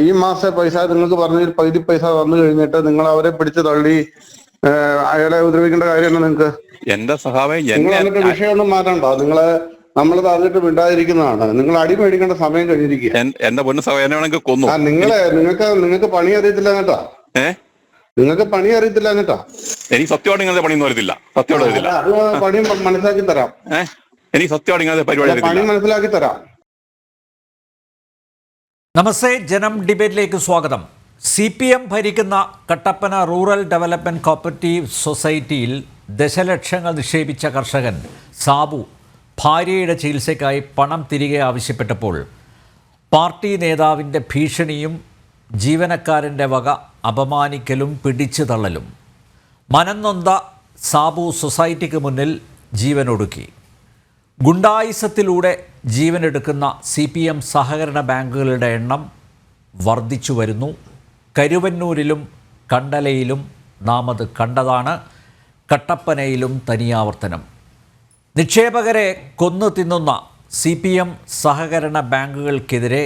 ഈ മാസത്തെ പൈസ നിങ്ങൾക്ക് പറഞ്ഞ പകുതി പൈസ വന്നു കഴിഞ്ഞിട്ട് നിങ്ങൾ അവരെ പിടിച്ച് തള്ളി അയാളെ ഉപദ്രവിക്കേണ്ട കാര്യമാണ് നിങ്ങൾക്ക്. എന്റെ സഹാബേ, നിങ്ങൾ എന്നിട്ട് വിഷയമൊന്നും മാറ്റണ്ട. നമ്മൾ പറഞ്ഞിട്ട് മിണ്ടാതിരിക്കുന്നതാണ്. നിങ്ങൾ അടി മേടിക്കേണ്ട സമയം കഴിഞ്ഞിരിക്കുക. എന്റെ പൊന്നു സഹായം വേണമെങ്കിൽ കൊന്നു. നിങ്ങൾക്ക് പണി അറിയത്തില്ല എന്നിട്ടാ. നിങ്ങൾക്ക് പണി അറിയത്തില്ല എന്നിട്ടാ. എനിക്ക് സത്യമായിട്ട് ഇങ്ങനത്തെ പണിയൊന്നും അറിയത്തില്ല. സത്യമായിട്ട് അറിയത്തില്ല. അത് പണി മനസ്സിലാക്കി തരാം. എനിക്ക് സത്യമായിട്ട് ഇങ്ങനത്തെ പരിപാടി പണി മനസ്സിലാക്കി തരാം. നമസ്തേ, ജനം ഡിബേറ്റിലേക്ക് സ്വാഗതം. CPM ഭരിക്കുന്ന കട്ടപ്പന റൂറൽ ഡെവലപ്മെൻറ്റ് കോപ്പറേറ്റീവ് സൊസൈറ്റിയിൽ ദശലക്ഷങ്ങൾ നിക്ഷേപിച്ച കർഷകൻ സാബു ഭാര്യയുടെ ചികിത്സയ്ക്കായി പണം തിരികെ ആവശ്യപ്പെട്ടപ്പോൾ പാർട്ടി നേതാവിൻ്റെ ഭീഷണിയും ജീവനക്കാരൻ്റെ വക അപമാനിക്കലും പിടിച്ചു തള്ളലും മനംനൊന്ത സാബു സൊസൈറ്റിക്ക് മുന്നിൽ ജീവനൊടുക്കി. ഗുണ്ടായിസത്തിലൂടെ ജീവനെടുക്കുന്ന CPM സഹകരണ ബാങ്കുകളുടെ എണ്ണം വർദ്ധിച്ചു വരുന്നു. കരുവന്നൂരിലും കണ്ടലയിലും നാം അത് കണ്ടതാണ്. കട്ടപ്പനയിലും തനിയാവർത്തനം. നിക്ഷേപകരെ കൊന്നു തിന്നുന്ന CPM സഹകരണ ബാങ്കുകൾക്കെതിരെ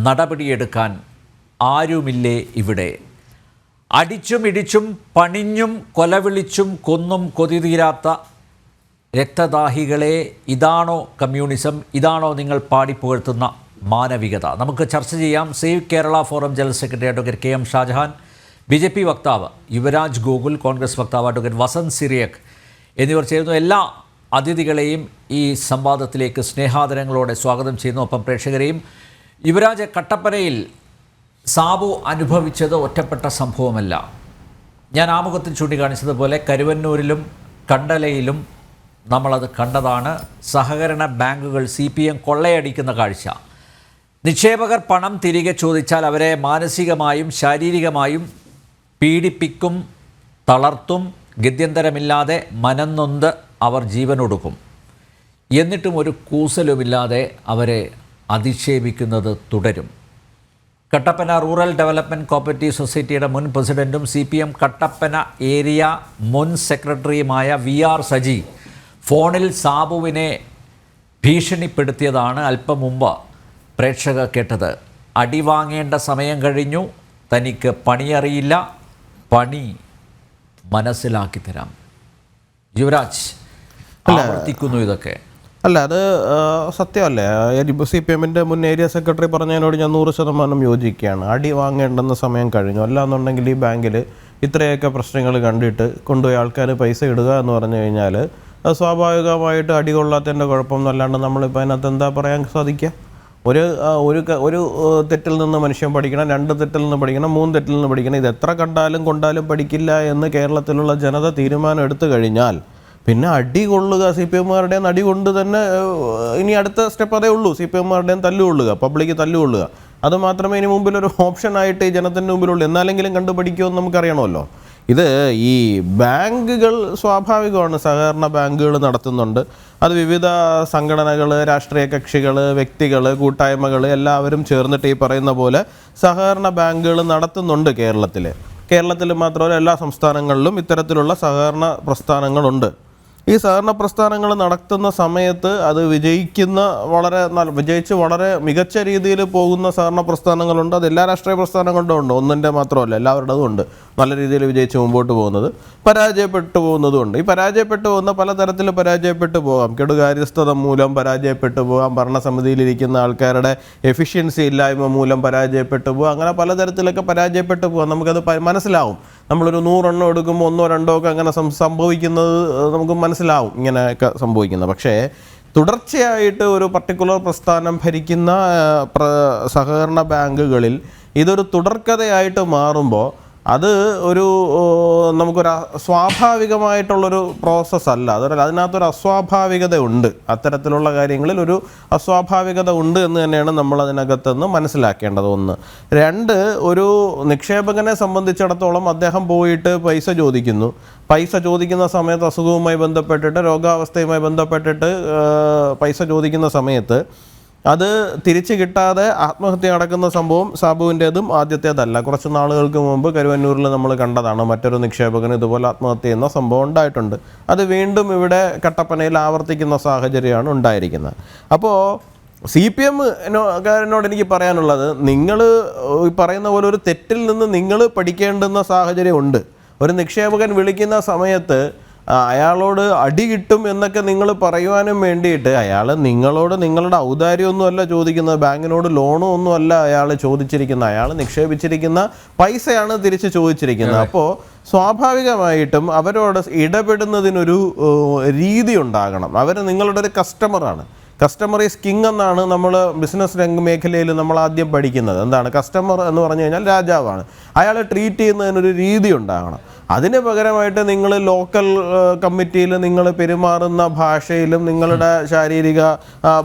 നടപടിയെടുക്കാൻ ആരുമില്ലേ ഇവിടെ? അടിച്ചും ഇടിച്ചും പണിഞ്ഞും കൊലവിളിച്ചും കൊന്നും കൊതിതീരാത്ത രക്തദാഹികളെ, ഇതാണോ കമ്മ്യൂണിസം? ഇതാണോ നിങ്ങൾ പാടിപ്പുകഴ്ത്തുന്ന മാനവികത? നമുക്ക് ചർച്ച ചെയ്യാം. Save Kerala forum general secretary advocate KM Shajahan, BJP വക്താവ് യുവരാജ് ഗോകുൽ, കോൺഗ്രസ് വക്താവ് അഡ്വക്കേറ്റ് വസന്ത് സിറിയക് എന്നിവർ ചേരുന്നു. എല്ലാ അതിഥികളെയും ഈ സംവാദത്തിലേക്ക് സ്നേഹാദരങ്ങളോടെ സ്വാഗതം ചെയ്യുന്നു. ഒപ്പം പ്രേക്ഷകരെയും. യുവരാജ്, കട്ടപ്പനയിൽ സാബു അനുഭവിച്ചത് ഒറ്റപ്പെട്ട സംഭവമല്ല. ഞാൻ ആമുഖത്തിൽ ചൂണ്ടിക്കാണിച്ചതുപോലെ കരുവന്നൂരിലും കണ്ടലയിലും നമ്മളത് കണ്ടതാണ്. സഹകരണ ബാങ്കുകൾ CPM കൊള്ളയടിക്കുന്ന കാഴ്ച. നിക്ഷേപകർ പണം തിരികെ ചോദിച്ചാൽ അവരെ മാനസികമായും ശാരീരികമായും പീഡിപ്പിക്കും, തളർത്തും. ഗത്യന്തരമില്ലാതെ മനംനൊന്ത് അവർ ജീവനൊടുക്കും. എന്നിട്ടും ഒരു കൂസലുമില്ലാതെ അവരെ അധിക്ഷേപിക്കുന്നത് തുടരും. കട്ടപ്പന റൂറൽ ഡെവലപ്മെൻറ്റ് കോപ്പറേറ്റീവ് സൊസൈറ്റിയുടെ മുൻ പ്രസിഡൻറ്റും CPM കട്ടപ്പന ഏരിയ മുൻ സെക്രട്ടറിയുമായ VR സജി ഫോണിൽ സാബുവിനെ ഭീഷണിപ്പെടുത്തിയതാണ് അല്പം മുമ്പ് പ്രേക്ഷകർ കേട്ടത്. അടി വാങ്ങേണ്ട സമയം കഴിഞ്ഞു, തനിക്ക് പണിയറിയില്ല, പണി മനസ്സിലാക്കി തരാം. യുവരാജ്, ആവർത്തിക്കുന്നു ഇതൊക്കെ. അല്ല, അത് സത്യമല്ലേ? CPMൻ്റെ മുൻ ഏരിയ സെക്രട്ടറി പറഞ്ഞതിനോട് ഞാൻ 100% യോജിക്കുകയാണ്. അടി വാങ്ങേണ്ടെന്ന സമയം കഴിഞ്ഞു. അല്ലാന്നുണ്ടെങ്കിൽ ഈ ബാങ്കിൽ ഇത്രയൊക്കെ പ്രശ്നങ്ങൾ കണ്ടിട്ട് കൊണ്ടുപോയി ആൾക്കാർ പൈസ ഇടുക എന്ന് പറഞ്ഞു കഴിഞ്ഞാൽ അത് സ്വാഭാവികമായിട്ട് അടി കൊള്ളാത്തതിൻ്റെ കുഴപ്പം അല്ലാണ്ട് നമ്മളിപ്പോൾ അതിനകത്ത് എന്താ പറയാൻ സാധിക്കുക? ഒരു തെറ്റിൽ നിന്ന് മനുഷ്യൻ പഠിക്കണം, 2 തെറ്റിൽ നിന്ന് പഠിക്കണം, 3 തെറ്റിൽ നിന്ന് പഠിക്കണം. ഇത് എത്ര കൊണ്ടാലും പഠിക്കില്ല എന്ന് കേരളത്തിലുള്ള ജനത തീരുമാനം എടുത്തു കഴിഞ്ഞാൽ പിന്നെ അടി കൊള്ളുക, CPMകാരുടെയും അടി കൊണ്ട് തന്നെ ഇനി അടുത്ത സ്റ്റെപ്പ് അതേ ഉള്ളൂ. CPMകാരുടെയും തല്ലുകൊള്ളുക, പബ്ലിക്ക് തല്ലുകൊള്ളുക. അത് മാത്രമേ ഇനി മുമ്പിലൊരു ഓപ്ഷനായിട്ട് ഈ ജനത്തിൻ്റെ മുമ്പിലുള്ളൂ. എന്നാലെങ്കിലും കണ്ടുപഠിക്കുമെന്ന് നമുക്കറിയണമല്ലോ. ഇത് ഈ ബാങ്കുകൾ സ്വാഭാവികമാണ്, സഹകരണ ബാങ്കുകൾ നടത്തുന്നുണ്ട്. അത് വിവിധ സംഘടനകൾ, രാഷ്ട്രീയ കക്ഷികൾ, വ്യക്തികൾ, കൂട്ടായ്മകൾ എല്ലാവരും ചേർന്നിട്ട് ഈ പറയുന്ന പോലെ സഹകരണ ബാങ്കുകൾ നടത്തുന്നുണ്ട് കേരളത്തിൽ മാത്രമല്ല എല്ലാ സംസ്ഥാനങ്ങളിലും ഇത്തരത്തിലുള്ള സഹകരണ പ്രസ്ഥാനങ്ങളുണ്ട്. ഈ സഹകരണ പ്രസ്ഥാനങ്ങൾ നടത്തുന്ന സമയത്ത് അത് വിജയിച്ച് വളരെ മികച്ച രീതിയിൽ പോകുന്ന സഹകരണ പ്രസ്ഥാനങ്ങളുണ്ട്. അത് എല്ലാ രാഷ്ട്രീയ പ്രസ്ഥാനങ്ങളുടെ ഉണ്ട്, ഒന്നിൻ്റെ മാത്രമല്ല, എല്ലാവരുടേതും ഉണ്ട്. നല്ല രീതിയിൽ വിജയിച്ച് മുമ്പോട്ട് പോകുന്നത്, പരാജയപ്പെട്ടു പോകുന്നതുമുണ്ട്. ഈ പരാജയപ്പെട്ടു പോകുന്ന പലതരത്തിൽ പരാജയപ്പെട്ടു പോകാം. കെടുകാര്യസ്ഥത മൂലം പരാജയപ്പെട്ടു പോകാം, ഭരണസമിതിയിലിരിക്കുന്ന ആൾക്കാരുടെ എഫിഷ്യൻസി ഇല്ലായ്മ മൂലം പരാജയപ്പെട്ടു പോകാം. അങ്ങനെ പലതരത്തിലൊക്കെ പരാജയപ്പെട്ടു പോകാം. നമുക്കത് മനസ്സിലാവും. നമ്മളൊരു 100 എണ്ണം എടുക്കുമ്പോൾ 1 2 ഒക്കെ അങ്ങനെ സംഭവിക്കുന്നത് നമുക്ക് മനസ്സിലാവും, ഇങ്ങനെയൊക്കെ സംഭവിക്കുന്നത്. പക്ഷേ തുടർച്ചയായിട്ട് ഒരു പർട്ടിക്കുലർ പ്രസ്ഥാനം ഭരിക്കുന്ന സഹകരണ ബാങ്കുകളിൽ ഇതൊരു തുടർക്കഥയായിട്ട് മാറുമ്പോൾ അത് നമുക്കൊരു സ്വാഭാവികമായിട്ടുള്ളൊരു പ്രോസസ്സല്ല. അതിനകത്തൊരു അസ്വാഭാവികത ഉണ്ട്. അത്തരത്തിലുള്ള കാര്യങ്ങളിൽ ഒരു അസ്വാഭാവികത ഉണ്ട് എന്ന് തന്നെയാണ് നമ്മൾ അതിനകത്തുനിന്ന് മനസ്സിലാക്കേണ്ടത്. 1. 2, ഒരു നിക്ഷേപകനെ സംബന്ധിച്ചിടത്തോളം അദ്ദേഹം പോയിട്ട് പൈസ ചോദിക്കുന്ന സമയത്ത്, അസുഖവുമായി ബന്ധപ്പെട്ടിട്ട്, രോഗാവസ്ഥയുമായി ബന്ധപ്പെട്ടിട്ട് പൈസ ചോദിക്കുന്ന സമയത്ത് അത് തിരിച്ചു കിട്ടാതെ ആത്മഹത്യ നടക്കുന്ന സംഭവം സാബുവിൻ്റേതും ആദ്യത്തേതല്ല. കുറച്ച് നാളുകൾക്ക് മുമ്പ് കരുവന്നൂരിൽ നമ്മൾ കണ്ടതാണ്. മറ്റൊരു നിക്ഷേപകന് ഇതുപോലെ ആത്മഹത്യ ചെയ്യുന്ന സംഭവം ഉണ്ടായിട്ടുണ്ട്. അത് വീണ്ടും ഇവിടെ കട്ടപ്പനയിൽ ആവർത്തിക്കുന്ന സാഹചര്യമാണ് ഉണ്ടായിരിക്കുന്നത്. അപ്പോൾ CPM-കാരനോട് എനിക്ക് പറയാനുള്ളത്, നിങ്ങൾ പറയുന്ന പോലെ ഒരു തെറ്റിൽ നിന്ന് നിങ്ങൾ പഠിക്കേണ്ടുന്ന സാഹചര്യം ഉണ്ട്. ഒരു നിക്ഷേപകൻ വിളിക്കുന്ന സമയത്ത് അയാളോട് അടി കിട്ടും എന്നൊക്കെ നിങ്ങൾ പറയുവാനും വേണ്ടിയിട്ട് അയാൾ നിങ്ങളോട് നിങ്ങളുടെ ഔദാര്യമൊന്നുമല്ല ചോദിക്കുന്നത്, ബാങ്കിനോട് ലോണോ ഒന്നുമല്ല അയാൾ ചോദിച്ചിരിക്കുന്നത്, അയാൾ നിക്ഷേപിച്ചിരിക്കുന്ന പൈസയാണ് തിരിച്ച് ചോദിച്ചിരിക്കുന്നത്. അപ്പോൾ സ്വാഭാവികമായിട്ടും അവരോട് ഇടപെടുന്നതിനൊരു രീതി ഉണ്ടാകണം. അവർ നിങ്ങളുടെ ഒരു കസ്റ്റമറാണ്. കസ്റ്റമർ ഈസ് കിങ് എന്നാണ് നമ്മൾ ബിസിനസ് മേഖലയിൽ നമ്മൾ ആദ്യം പഠിക്കുന്നത്. എന്താണ് കസ്റ്റമർ എന്ന് പറഞ്ഞു കഴിഞ്ഞാൽ രാജാവാണ്. അയാളെ ട്രീറ്റ് ചെയ്യുന്നതിനൊരു രീതി ഉണ്ടാകണം. അതിന് പകരമായിട്ട് നിങ്ങൾ ലോക്കൽ കമ്മിറ്റിയിൽ നിങ്ങൾ പെരുമാറുന്ന ഭാഷയിലും നിങ്ങളുടെ ശാരീരിക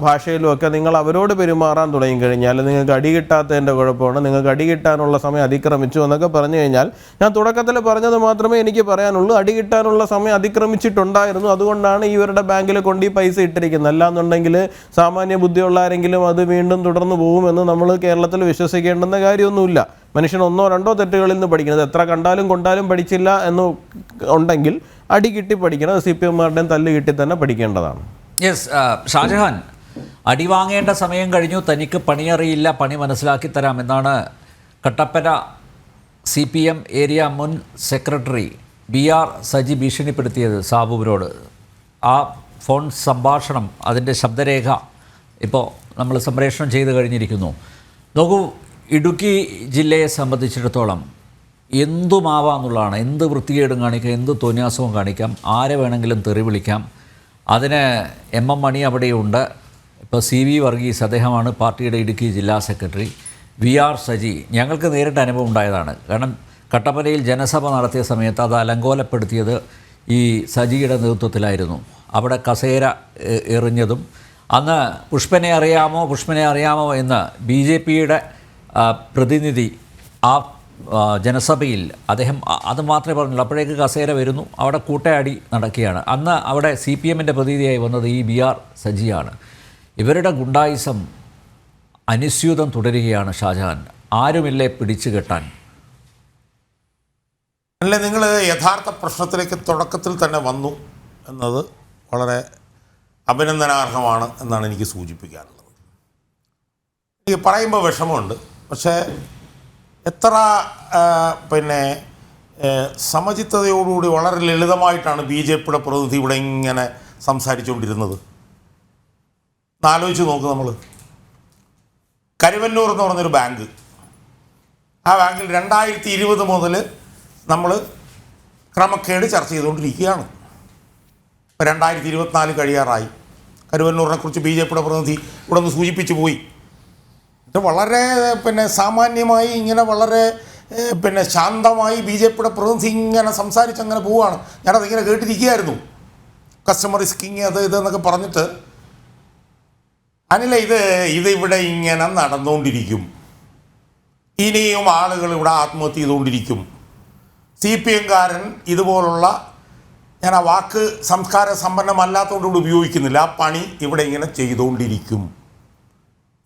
ഭാഷയിലും ഒക്കെ നിങ്ങൾ അവരോട് പെരുമാറാൻ തുടങ്ങിക്കഴിഞ്ഞാൽ നിങ്ങൾക്ക് അടി കിട്ടാത്തതിൻ്റെ കുഴപ്പമാണ്, നിങ്ങൾക്ക് അടി കിട്ടാനുള്ള സമയം അതിക്രമിച്ചു എന്നൊക്കെ പറഞ്ഞു കഴിഞ്ഞാൽ, ഞാൻ തുടക്കത്തിൽ പറഞ്ഞത് മാത്രമേ എനിക്ക് പറയാനുള്ളൂ. അടി കിട്ടാനുള്ള സമയം അതിക്രമിച്ചിട്ടുണ്ടായിരുന്നു, അതുകൊണ്ടാണ് ഇവരുടെ ബാങ്കിൽ കൊണ്ട് ഈ പൈസ ഇട്ടിരിക്കുന്നത്. അല്ലാന്നുണ്ടെങ്കിൽ സാമാന്യ ബുദ്ധിയുള്ള ആരെങ്കിലും അത് വീണ്ടും തുടർന്ന് പോകുമെന്ന് നമ്മൾ കേരളത്തിൽ വിശ്വസിക്കേണ്ടുന്ന കാര്യമൊന്നുമില്ല. മനുഷ്യൻ ഒന്നോ രണ്ടോ തെറ്റുകളിൽ നിന്ന് പഠിക്കുന്നത്, എത്ര കണ്ടാലും കൊണ്ടാലും പഠിച്ചില്ല എന്ന് ഉണ്ടെങ്കിൽ അടി കിട്ടി പഠിക്കണം. CPM-കാരുടെയും തല്ല് കിട്ടി തന്നെ പഠിക്കേണ്ടതാണ്. യെസ്, ഷാജഹാൻ, അടി വാങ്ങേണ്ട സമയം കഴിഞ്ഞു, തനിക്ക് പണിയറിയില്ല, പണി മനസ്സിലാക്കി തരാം എന്നാണ് കട്ടപ്പന CPM ഏരിയ മുൻ സെക്രട്ടറി BR സജി ഭീഷണിപ്പെടുത്തിയത് സാബുവിനോട്. ആ ഫോൺ സംഭാഷണം, അതിൻ്റെ ശബ്ദരേഖ ഇപ്പോൾ നമ്മൾ സംപ്രേഷണം ചെയ്ത് കഴിഞ്ഞിരിക്കുന്നു. നോക്കൂ, ഇടുക്കി ജില്ലയെ സംബന്ധിച്ചിടത്തോളം എന്തുമാവാന്നുള്ളതാണ്. എന്ത് വൃത്തികേടും കാണിക്കാം, എന്ത് തോന്നിയാസവും കാണിക്കാം, ആരെ വേണമെങ്കിലും തെറി വിളിക്കാം. അതിന് MM മണി അവിടെയുണ്ട്. ഇപ്പോൾ CV വർഗീസ്, അദ്ദേഹമാണ് പാർട്ടിയുടെ ഇടുക്കി ജില്ലാ സെക്രട്ടറി. VR സജി, ഞങ്ങൾക്ക് നേരിട്ട് അനുഭവം ഉണ്ടായതാണ്. കാരണം കട്ടപ്പനയിൽ ജനസഭ നടത്തിയ സമയത്ത് അത് അലങ്കോലപ്പെടുത്തിയത് ഈ സജിയുടെ നേതൃത്വത്തിലായിരുന്നു. അവിടെ കസേര എറിഞ്ഞതും, അന്ന് പുഷ്പനെ അറിയാമോ എന്ന് BJP-യുടെ പ്രതിനിധി ആ ജനസഭയിൽ അദ്ദേഹം അത് മാത്രമേ പറഞ്ഞുള്ളൂ. അപ്പോഴേക്ക് കസേര വരുന്നു, അവിടെ കൂട്ടയടി നടക്കുകയാണ്. അന്ന് അവിടെ CPM-ൻ്റെ പ്രതിനിധിയായി വന്നത് ഈ BR സജിയാണ്. ഇവരുടെ ഗുണ്ടായിസം അനുസ്യൂതം തുടരുകയാണ്. ഷാജഹാൻ, ആരുമില്ലേ പിടിച്ചു കെട്ടാൻ? അല്ല, നിങ്ങൾ യഥാർത്ഥ പ്രശ്നത്തിലേക്ക് തുടക്കത്തിൽ തന്നെ വന്നു എന്നത് വളരെ അഭിനന്ദനാർഹമാണ് എന്നാണ് എനിക്ക് സൂചിപ്പിക്കാനുള്ളത്. എനിക്ക് പറയുമ്പോൾ വിഷമമുണ്ട്, പക്ഷേ എത്ര സമചിത്തതയോടുകൂടി വളരെ ലളിതമായിട്ടാണ് BJP-യുടെ പ്രതിനിധി ഇവിടെ ഇങ്ങനെ സംസാരിച്ചുകൊണ്ടിരുന്നത്. ആലോചിച്ച് നോക്ക്. നമ്മൾ കരുവന്നൂർ എന്ന് പറഞ്ഞൊരു ബാങ്ക്, ആ ബാങ്കിൽ 2020 മുതൽ നമ്മൾ ക്രമക്കേട് ചർച്ച ചെയ്തുകൊണ്ടിരിക്കുകയാണ്. ഇപ്പോൾ 2024 കഴിയാറായി. കരുവന്നൂരിനെ കുറിച്ച് BJP-യുടെ പ്രതിനിധി ഇവിടെ ഒന്ന് സൂചിപ്പിച്ചു പോയി. ഇത് വളരെ സാമാന്യമായി ഇങ്ങനെ വളരെ ശാന്തമായി BJP-യുടെ പ്രതിനിധി ഇങ്ങനെ സംസാരിച്ചങ്ങനെ പോവുകയാണ്. ഞാനതിങ്ങനെ കേട്ടിരിക്കുകയായിരുന്നു. കസ്റ്റമർ ഈസ് കിങ്, അത് ഇതെന്നൊക്കെ പറഞ്ഞിട്ട്. അനില, ഇതിവിടെ ഇങ്ങനെ നടന്നുകൊണ്ടിരിക്കും. ഇനിയും ആളുകൾ ഇവിടെ ആത്മഹത്യ ചെയ്തുകൊണ്ടിരിക്കും. CPM-കാരൻ ഇതുപോലുള്ള, ഞാൻ ആ വാക്ക് സംസ്കാര സമ്പന്നമല്ലാത്തതുകൊണ്ട് ഉപയോഗിക്കുന്നില്ല, ആ പണി ഇവിടെ ഇങ്ങനെ ചെയ്തുകൊണ്ടിരിക്കും.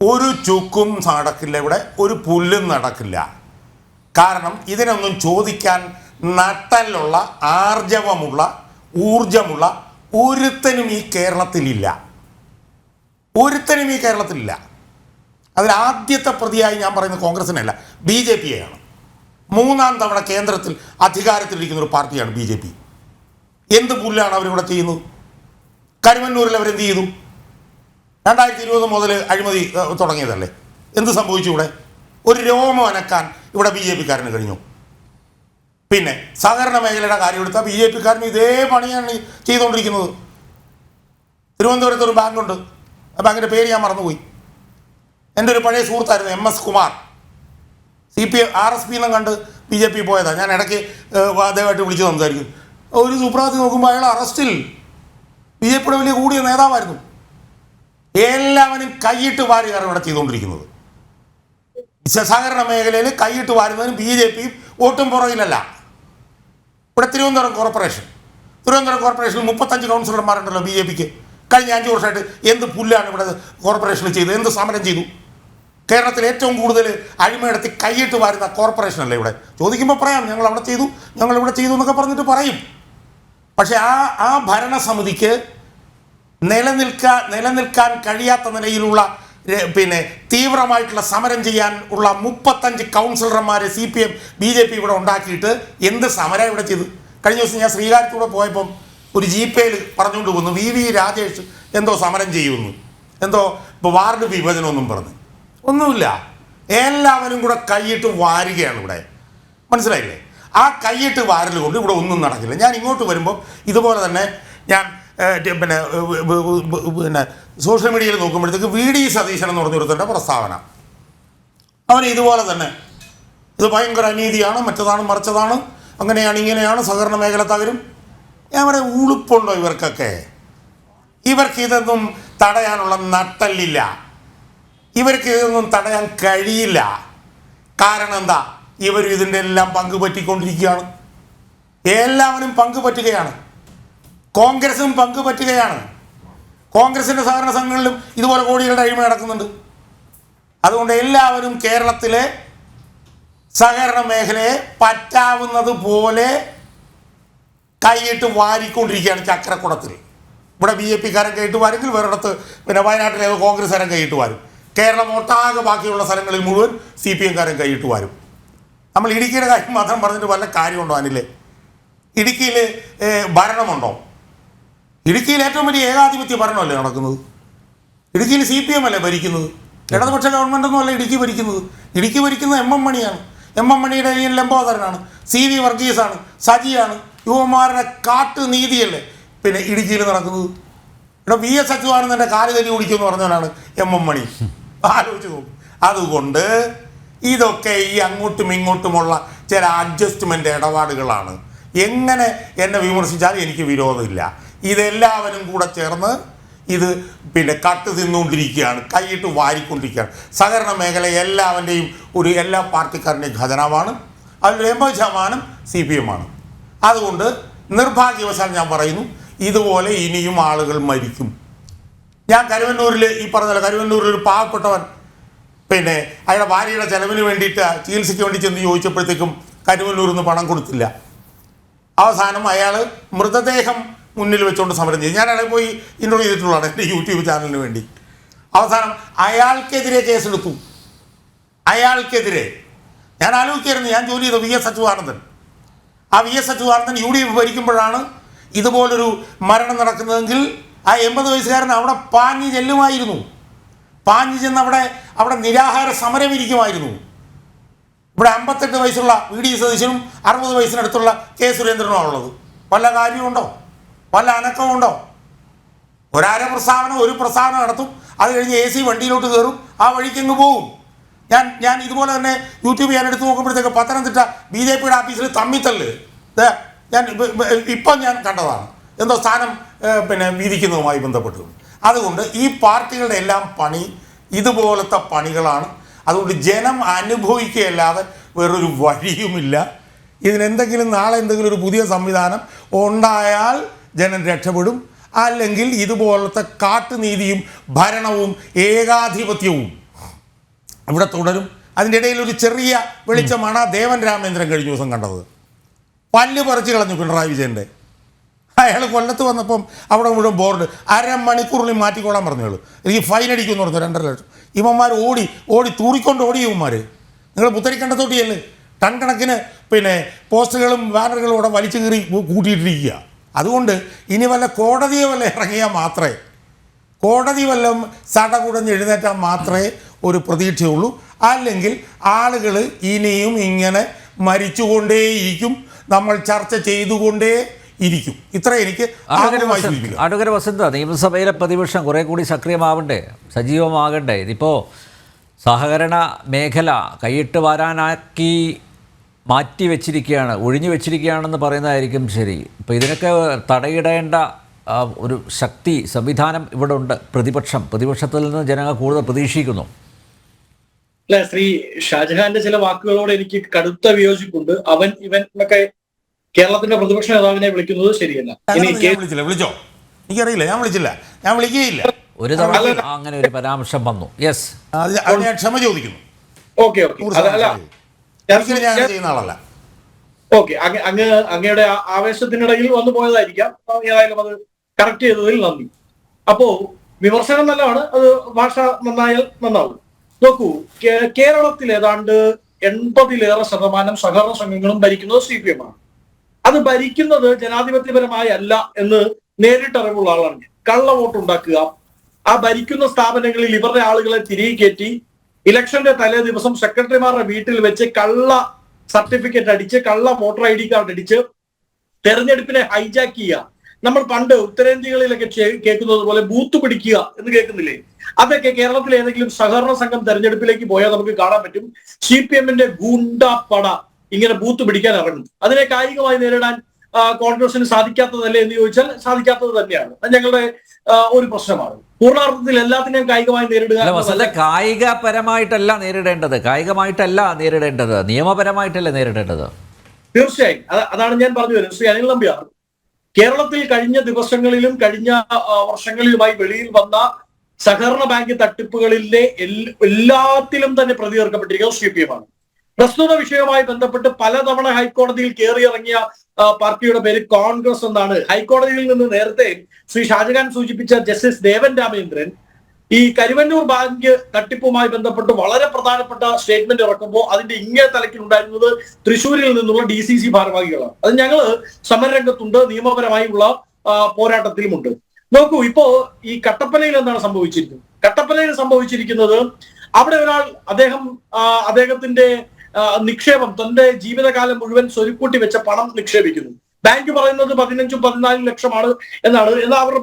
ഒരു ചുക്കും നടക്കില്ല, ഇവിടെ ഒരു പുല്ലും നടക്കില്ല. കാരണം ഇതിനൊന്നും ചോദിക്കാൻ നട്ടലുള്ള, ആർജവമുള്ള, ഊർജമുള്ള ഒരുത്തനും ഈ കേരളത്തിലില്ല. അതിൽ ആദ്യത്തെ പ്രതിയായി ഞാൻ പറയുന്നത് കോൺഗ്രസിനല്ല, BJP-യെയാണ്. 3-ാം തവണ കേന്ദ്രത്തിൽ അധികാരത്തിലിരിക്കുന്ന ഒരു പാർട്ടിയാണ് BJP. എന്ത് പുല്ലാണ് അവരിവിടെ ചെയ്യുന്നത്? കരുവന്നൂരിൽ അവരെന്ത് ചെയ്തു? 2020 മുതൽ അഴിമതി തുടങ്ങിയതല്ലേ. എന്ത് സംഭവിച്ചു ഇവിടെ? ഒരു രോമം അനക്കാൻ ഇവിടെ BJP-കാരന് കഴിഞ്ഞു. പിന്നെ സഹകരണ മേഖലയുടെ കാര്യം എടുത്താൽ BJP-കാരന് ഇതേ പണിയാണ് ചെയ്തുകൊണ്ടിരിക്കുന്നത്. തിരുവനന്തപുരത്ത് ഒരു ബാങ്കുണ്ട്, ആ ബാങ്കിൻ്റെ പേര് ഞാൻ മറന്നുപോയി. എൻ്റെ ഒരു പഴയ സുഹൃത്തായിരുന്നു MS കുമാർ. RSP എന്നും കണ്ട് BJP പോയതാണ്. ഞാൻ ഇടയ്ക്ക് അദ്ദേഹമായിട്ട് വിളിച്ച് സംസാരിക്കും. ഒരു സുപ്രഭാതത്തിൽ നോക്കുമ്പോൾ അയാൾ അറസ്റ്റിൽ. BJP-യുടെ വലിയ കൂടിയ നേതാവായിരുന്നു. എല്ലാവരും കൈയിട്ട് വാരുകയാണ് ഇവിടെ ചെയ്തുകൊണ്ടിരിക്കുന്നത്. സഹകരണ മേഖലയിൽ കൈയിട്ട് വാരുന്നതിന് BJP ഒട്ടും പുറകിലല്ല. ഇവിടെ തിരുവനന്തപുരം കോർപ്പറേഷനിൽ 35 കൗൺസിലർമാരുണ്ടല്ലോ BJP-ക്ക്. കഴിഞ്ഞ 5 വർഷമായിട്ട് എന്ത് പുല്ലാണ് ഇവിടെ കോർപ്പറേഷനിൽ ചെയ്തത്? എന്ത് സമരം ചെയ്തു? കേരളത്തിൽ ഏറ്റവും കൂടുതൽ അഴിമയെടുത്ത് കൈയിട്ട് വാരുന്ന കോർപ്പറേഷനല്ലേ ഇവിടെ. ചോദിക്കുമ്പോൾ പറയാം ഞങ്ങളിവിടെ ചെയ്തു എന്നൊക്കെ പറഞ്ഞിട്ട് പറയും. പക്ഷേ ആ ഭരണസമിതിക്ക് നിലനിൽക്കാൻ കഴിയാത്ത നിലയിലുള്ള പിന്നെ തീവ്രമായിട്ടുള്ള സമരം ചെയ്യാൻ ഉള്ള 35 കൗൺസിലർമാരെ CPM BJP ഇവിടെ ഉണ്ടാക്കിയിട്ട് എന്ത് സമരം ഇവിടെ ചെയ്തു? കഴിഞ്ഞ ദിവസം ഞാൻ ശ്രീകാര്യത്തൂടെ പോയപ്പം ഒരു ജീപ്പയിൽ പറഞ്ഞുകൊണ്ട് വന്നു VV രാജേഷ് എന്തോ സമരം ചെയ്യുമെന്ന്, എന്തോ ഇപ്പോൾ വാർഡ് വിഭജനമൊന്നും പറഞ്ഞ്. ഒന്നുമില്ല, എല്ലാവരും കൂടെ കൈയിട്ട് വാരുകയാണ് ഇവിടെ. മനസ്സിലായില്ലേ? ആ കൈയിട്ട് വാരൽ കൊണ്ട് ഇവിടെ ഒന്നും നടക്കില്ല. ഞാൻ ഇങ്ങോട്ട് വരുമ്പോൾ ഇതുപോലെ തന്നെ ഞാൻ പിന്നെ സോഷ്യൽ മീഡിയയിൽ നോക്കുമ്പോഴത്തേക്ക് VD സതീശൻ എന്ന് പറഞ്ഞൊരുത്തൻ്റെ പ്രസ്താവന, അവൻ ഇതുപോലെ തന്നെ ഇത് ഭയങ്കര അനീതിയാണ്, മറ്റതാണ് മറിച്ചതാണ്, അങ്ങനെയാണ് ഇങ്ങനെയാണ്, സഹകരണ മേഖല തകരും. ഞാൻ പറയാം, ഉളുപ്പുണ്ടോ ഇവർക്കൊക്കെ? ഇവർക്ക് ഇതൊന്നും തടയാനുള്ള നട്ടല്ലില്ല, ഇവർക്ക് ഇതൊന്നും തടയാൻ കഴിയില്ല. കാരണം എന്താ? ഇവർ ഇതിൻ്റെ എല്ലാം പങ്ക് പറ്റിക്കൊണ്ടിരിക്കുകയാണ്. എല്ലാവരും പങ്ക് പറ്റുകയാണ്. കോൺഗ്രസും പങ്ക് പറ്റുകയാണ്. കോൺഗ്രസിൻ്റെ സഹകരണ സംഘങ്ങളിലും ഇതുപോലെ കോടികളുടെ അഴിമതി നടക്കുന്നുണ്ട്. അതുകൊണ്ട് എല്ലാവരും കേരളത്തിലെ സഹകരണ മേഖലയെ പറ്റാവുന്നത് പോലെ കൈയിട്ട് വാരിക്കൊണ്ടിരിക്കുകയാണ് ചക്രക്കുടത്തിൽ. ഇവിടെ BJP കാരൻ കൈയിട്ട് വാരെങ്കിൽ വേറെടുത്ത് പിന്നെ വയനാട്ടിലെ കോൺഗ്രസ്സുകാരൻ കൈയിട്ട് വാരും. കേരളം ഒട്ടാകെ ബാക്കിയുള്ള സ്ഥലങ്ങളിൽ മുഴുവൻ CPM കാരൻ കൈയിട്ട് വാരും. നമ്മൾ ഇടുക്കിയുടെ കാര്യം മാത്രം പറഞ്ഞിട്ട് വല്ല കാര്യമുണ്ടോ? അനിലെ, ഇടുക്കിയിൽ ഭരണമുണ്ടോ? ഇടുക്കിയിൽ ഏറ്റവും വലിയ ഏകാധിപത്യ ഭരണമല്ലേ നടക്കുന്നത്? ഇടുക്കിയിൽ CPM അല്ലേ ഭരിക്കുന്നത്? ഇടതുപക്ഷ ഗവൺമെൻറ്റൊന്നും അല്ല ഇടുക്കി ഭരിക്കുന്നത്. ഇടുക്കി ഭരിക്കുന്നത് MM മണിയാണ്. MM മണിയുടെ ലംബോദരനാണ്, CV വർഗീസാണ്, സജിയാണ്. യുവമാരുടെ കാട്ടുനീതിയല്ലേ പിന്നെ ഇടുക്കിയിൽ നടക്കുന്നത്? ഇവിടെ VS അച്യുതാനന്ദൻ്റെ കാല് തല്ലി ഓടിക്കുമെന്ന് പറഞ്ഞവനാണ് MM മണി. ആലോചിച്ച് നോക്കും. അതുകൊണ്ട് ഇതൊക്കെ ഈ അങ്ങോട്ടും ഇങ്ങോട്ടുമുള്ള ചില അഡ്ജസ്റ്റ്മെൻ്റ് ഇടപാടുകളാണ്. എങ്ങനെ എന്നെ വിമർശിച്ചാലും എനിക്ക് വിരോധമില്ല. ഇതെല്ലാവരും കൂടെ ചേർന്ന് ഇത് പിന്നെ കട്ട് തിന്നുകൊണ്ടിരിക്കുകയാണ്, കൈയിട്ട് വാരിക്കൊണ്ടിരിക്കുകയാണ്. സഹകരണ മേഖല എല്ലാവരുടെയും എല്ലാ പാർട്ടിക്കാരുടെയും ഖജനാവാണ്. അതിൽ 80% CPM ആണ്. അതുകൊണ്ട് നിർഭാഗ്യവശാൽ ഞാൻ പറയുന്നു, ഇതുപോലെ ഇനിയും ആളുകൾ മരിക്കും. ഞാൻ കരുവന്നൂരിൽ ഈ പറഞ്ഞ കരുവന്നൂരിൽ ഒരു പാവപ്പെട്ടവൻ പിന്നെ അയാളുടെ ഭാര്യയുടെ ചെലവിന് വേണ്ടിയിട്ട് ചികിത്സയ്ക്ക് വേണ്ടി ചെന്ന് ചോദിച്ചപ്പോഴത്തേക്കും കരുവന്നൂരിൽ നിന്ന് പണം കൊടുത്തില്ല. അവസാനം അയാൾ മൃതദേഹം മുന്നിൽ വെച്ചുകൊണ്ട് സമരം ചെയ്തു. ഞാൻ അയാളെ പോയി ഇൻ്റർവ്യൂ ചെയ്തിട്ടുള്ളതാണ് എൻ്റെ YouTube ചാനലിന് വേണ്ടി. അവസാനം അയാൾക്കെതിരെ കേസെടുത്തു. അയാൾക്കെതിരെ ഞാൻ ആലോചിക്കായിരുന്നു, ഞാൻ ജോലി ചെയ്ത VS അച്യുതാനന്ദൻ. ആ VS അച്യുതാനന്ദൻ UDF ഭരിക്കുമ്പോഴാണ് ഇതുപോലൊരു മരണം നടക്കുന്നതെങ്കിൽ ആ 80 വയസ്സുകാരൻ അവിടെ പാഞ്ഞ് ചെല്ലുമായിരുന്നു. പാഞ്ഞ് ചെന്ന് അവിടെ നിരാഹാര സമരം ഇരിക്കുമായിരുന്നു. ഇവിടെ 58 വയസ്സുള്ള VD സതീശനും 60 വയസ്സിനടുത്തുള്ള K സുരേന്ദ്രനുമാണ് ഉള്ളത്. വല്ല കാര്യമുണ്ടോ? വല്ല അനക്കമുണ്ടോ? ഒരു പ്രസ്താവന നടത്തും, അത് കഴിഞ്ഞ് AC വണ്ടിയിലോട്ട് കയറും, ആ വഴിക്കങ്ങ് പോകും. ഞാൻ ഇതുപോലെ തന്നെ YouTube ഞാൻ എടുത്ത് നോക്കുമ്പോഴത്തേക്ക് പത്തനംതിട്ട BJPയുടെ ഓഫീസിൽ തമ്മിത്തല്ല് ഇപ്പം ഞാൻ കണ്ടതാണ്, എന്തോ സ്ഥാനം പിന്നെ വീതിക്കുന്നതുമായി ബന്ധപ്പെട്ട്. അതുകൊണ്ട് ഈ പാർട്ടികളുടെ എല്ലാം പണി ഇതുപോലത്തെ പണികളാണ്. അതുകൊണ്ട് ജനം അനുഭവിക്കുകയല്ലാതെ വേറൊരു വഴിയുമില്ല. ഇതിനെന്തെങ്കിലും നാളെ എന്തെങ്കിലും ഒരു പുതിയ സംവിധാനം ഉണ്ടായാൽ ജനം രക്ഷപ്പെടും. അല്ലെങ്കിൽ ഇതുപോലത്തെ കാട്ടുനീതിയും ഭരണവും ഏകാധിപത്യവും ഇവിടെ തുടരും. അതിൻ്റെ ഇടയിൽ ഒരു ചെറിയ വെളിച്ചമാണ് ദേവൻ രാമേന്ദ്രൻ കഴിഞ്ഞ ദിവസം കണ്ടത്. പല്ല് പറിച്ച് കളഞ്ഞു പിണറായി വിജയൻ്റെ. അയാൾ കൊല്ലത്ത് വന്നപ്പം അവിടെ മുഴുവൻ ബോർഡ് അരമണിക്കൂറിൽ മാറ്റിക്കൊള്ളാൻ പറഞ്ഞോളൂ, എനിക്ക് ഫൈൻ അടിക്കുമെന്ന് പറഞ്ഞു 2.5 ലക്ഷം. ഇവന്മാർ ഓടി തൂറിക്കൊണ്ട് ഇവന്മാർ. നിങ്ങൾ പുത്തരിക്കണ്ടത്തോട്ടിയല്ലേ ടൺ കണക്കിന് പിന്നെ പോസ്റ്ററുകളും ബാനറുകളും ഇവിടെ വലിച്ചു കീറി കൂട്ടിയിട്ടിരിക്കുക. അതുകൊണ്ട് ഇനി വല്ല കോടതിയെ വല്ല ഇറങ്ങിയാൽ മാത്രമേ, കോടതി വല്ലതും സടകുടഞ്ഞ് എഴുന്നേറ്റാൽ മാത്രമേ ഒരു പ്രതീക്ഷയുള്ളൂ. അല്ലെങ്കിൽ ആളുകൾ ഇനിയും ഇങ്ങനെ മരിച്ചുകൊണ്ടേയിരിക്കും, നമ്മൾ ചർച്ച ചെയ്തുകൊണ്ടേ ഇരിക്കും. ഇത്ര എനിക്ക് അഡ്വക്കേറ്റ് വസന്ത, നിയമസഭയിലെ പ്രതിപക്ഷം കുറേ കൂടി സക്രിയമാവണ്ടേ, സജീവമാകണ്ടേ? ഇതിപ്പോൾ സഹകരണ മേഖല കൈയിട്ട് വാരാനാക്കി മാറ്റി വെച്ചിരിക്കുകയാണ്, ഒഴിഞ്ഞു വെച്ചിരിക്കുകയാണെന്ന് പറയുന്നതായിരിക്കും ശരി. ഇപ്പോൾ ഇതിനൊക്കെ തടയിടേണ്ട ഒരു ശക്തി സംവിധാനം ഇവിടെ ഉണ്ട്. പ്രതിപക്ഷത്തിൽ നിന്ന് ജനങ്ങൾ കൂടുതൽ പ്രതീക്ഷിക്കുന്നു. അല്ല, ശ്രീ ഷാജഹാന്റെ ചില വാക്കുകളോട് എനിക്ക് കടുത്ത വിയോജിപ്പുണ്ട്. അവൻ ഇവൻ എന്നൊക്കെ കേരളത്തിന്റെ പ്രതിപക്ഷ നേതാവിനെ വിളിക്കുന്നത് ശരിയല്ല. വിളിച്ചോ? എനിക്കറിയില്ല, ഞാൻ വിളിച്ചില്ല, ഞാൻ വിളിക്കുകയില്ല. ഒരു തവണ അങ്ങനെ ഒരു പരാമർശം വന്നു. യെസ്, ഞാൻ ക്ഷമ ചോദിക്കുന്നു. ഓക്കെ, അങ്ങയുടെ ആവേശത്തിനിടയിൽ വന്നു പോയതായിരിക്കാം. ഏതായാലും അത് കറക്റ്റ് ചെയ്തതിൽ നന്ദി. അപ്പോ വിമർശനം നല്ലതാണ്, അത് ഭാഷ നന്നായാൽ നന്നാവും. നോക്കൂ, കേരളത്തിൽ ഏതാണ്ട് 80% സഹകരണ സംഘങ്ങളും ഭരിക്കുന്നത് CPM ആണ്. അത് ഭരിക്കുന്നത് ജനാധിപത്യപരമായി അല്ല എന്ന് നേരിട്ടറിവുള്ള ആളാണ് ഞാൻ. കള്ള വോട്ട് ഉണ്ടാക്കുക, ആ ഭരിക്കുന്ന സ്ഥാപനങ്ങളിൽ ഇവരുടെ ആളുകളെ തിരികെ കയറ്റി ഇലക്ഷന്റെ തലേ ദിവസം സെക്രട്ടറിമാരുടെ വീട്ടിൽ വെച്ച് കള്ള സർട്ടിഫിക്കറ്റ് അടിച്ച് കള്ള വോട്ടർ ID കാർഡ് അടിച്ച് തെരഞ്ഞെടുപ്പിനെ ഹൈജാക്ക് ചെയ്യുക. നമ്മൾ പണ്ട് ഉത്തരേന്ത്യകളിലൊക്കെ കേൾക്കുന്നത് പോലെ ബൂത്ത് പിടിക്കുക എന്ന് കേൾക്കുന്നില്ലേ? അതൊക്കെ കേരളത്തിലെ ഏതെങ്കിലും സഹകരണ സംഘം തെരഞ്ഞെടുപ്പിലേക്ക് പോയാൽ നമുക്ക് കാണാൻ പറ്റും. CPM-ന്റെ ഗുണ്ടാപ്പട ഇങ്ങനെ ബൂത്ത് പിടിക്കാൻ ഇറങ്ങും. അതിനെ കായികമായി നേരിടാൻ കോൺഗ്രസിന് സാധിക്കാത്തതല്ലേ എന്ന് ചോദിച്ചാൽ സാധിക്കാത്തത് തന്നെയാണ്. അത് ഞങ്ങളുടെ ഒരു പ്രശ്നമാണ്. പൂർണ്ണാർത്ഥത്തിൽ എല്ലാത്തിനെയും കായികമായി നേരിടുക. കായികപരമായിട്ടല്ല നേരിടേണ്ടത്, നിയമപരമായിട്ടല്ലേ നേരിടേണ്ടത്? തീർച്ചയായും അതാണ് ഞാൻ പറഞ്ഞു വരുന്നത്. ശ്രീ അനിൽ നമ്പ്യാർ കേരളത്തിൽ കഴിഞ്ഞ ദിവസങ്ങളിലും കഴിഞ്ഞ വർഷങ്ങളിലുമായി വെളിയിൽ വന്ന സഹകരണ ബാങ്ക് തട്ടിപ്പുകളിലെ എല്ലാത്തിലും തന്നെ പ്രതി ചേർക്കപ്പെട്ടിരിക്കുന്നത് CPM-ആണ്. പ്രസ്തുത വിഷയവുമായി ബന്ധപ്പെട്ട് പലതവണ ഹൈക്കോടതിയിൽ കയറിയിറങ്ങിയ പാർട്ടിയുടെ പേര് കോൺഗ്രസ് എന്നാണ്. ഹൈക്കോടതിയിൽ നിന്ന് നേരത്തെ ശ്രീ ഷാജഹാൻ സൂചിപ്പിച്ച ജസ്റ്റിസ് ദേവൻ രാമേന്ദ്രൻ ഈ കരുവന്നൂർ ബാങ്ക് തട്ടിപ്പുമായി ബന്ധപ്പെട്ട് വളരെ പ്രധാനപ്പെട്ട സ്റ്റേറ്റ്മെന്റ് ഇറക്കുമ്പോൾ അതിന്റെ ഇങ്ങേ തലക്കിലുണ്ടായിരുന്നത് തൃശ്ശൂരിൽ നിന്നുള്ള DCC ഭാരവാഹികളാണ്. അത് ഞങ്ങള് സമരരംഗത്തുണ്ട്, നിയമപരമായുള്ള പോരാട്ടത്തിലുമുണ്ട്. നോക്കൂ, ഇപ്പോ ഈ കട്ടപ്പനയിൽ എന്താണ് സംഭവിച്ചിരിക്കുന്നത്? കട്ടപ്പനയിൽ സംഭവിച്ചിരിക്കുന്നത് അവിടെ ഒരാൾ അദ്ദേഹത്തിന്റെ നിക്ഷേപം, തന്റെ ജീവിതകാലം മുഴുവൻ സ്വരുക്കൂട്ടി വെച്ച പണം നിക്ഷേപിക്കുന്നു. ബാങ്ക് പറയുന്നത് 15-14 ലക്ഷമാണ് എന്നാണ്. എന്നാൽ അവരുടെ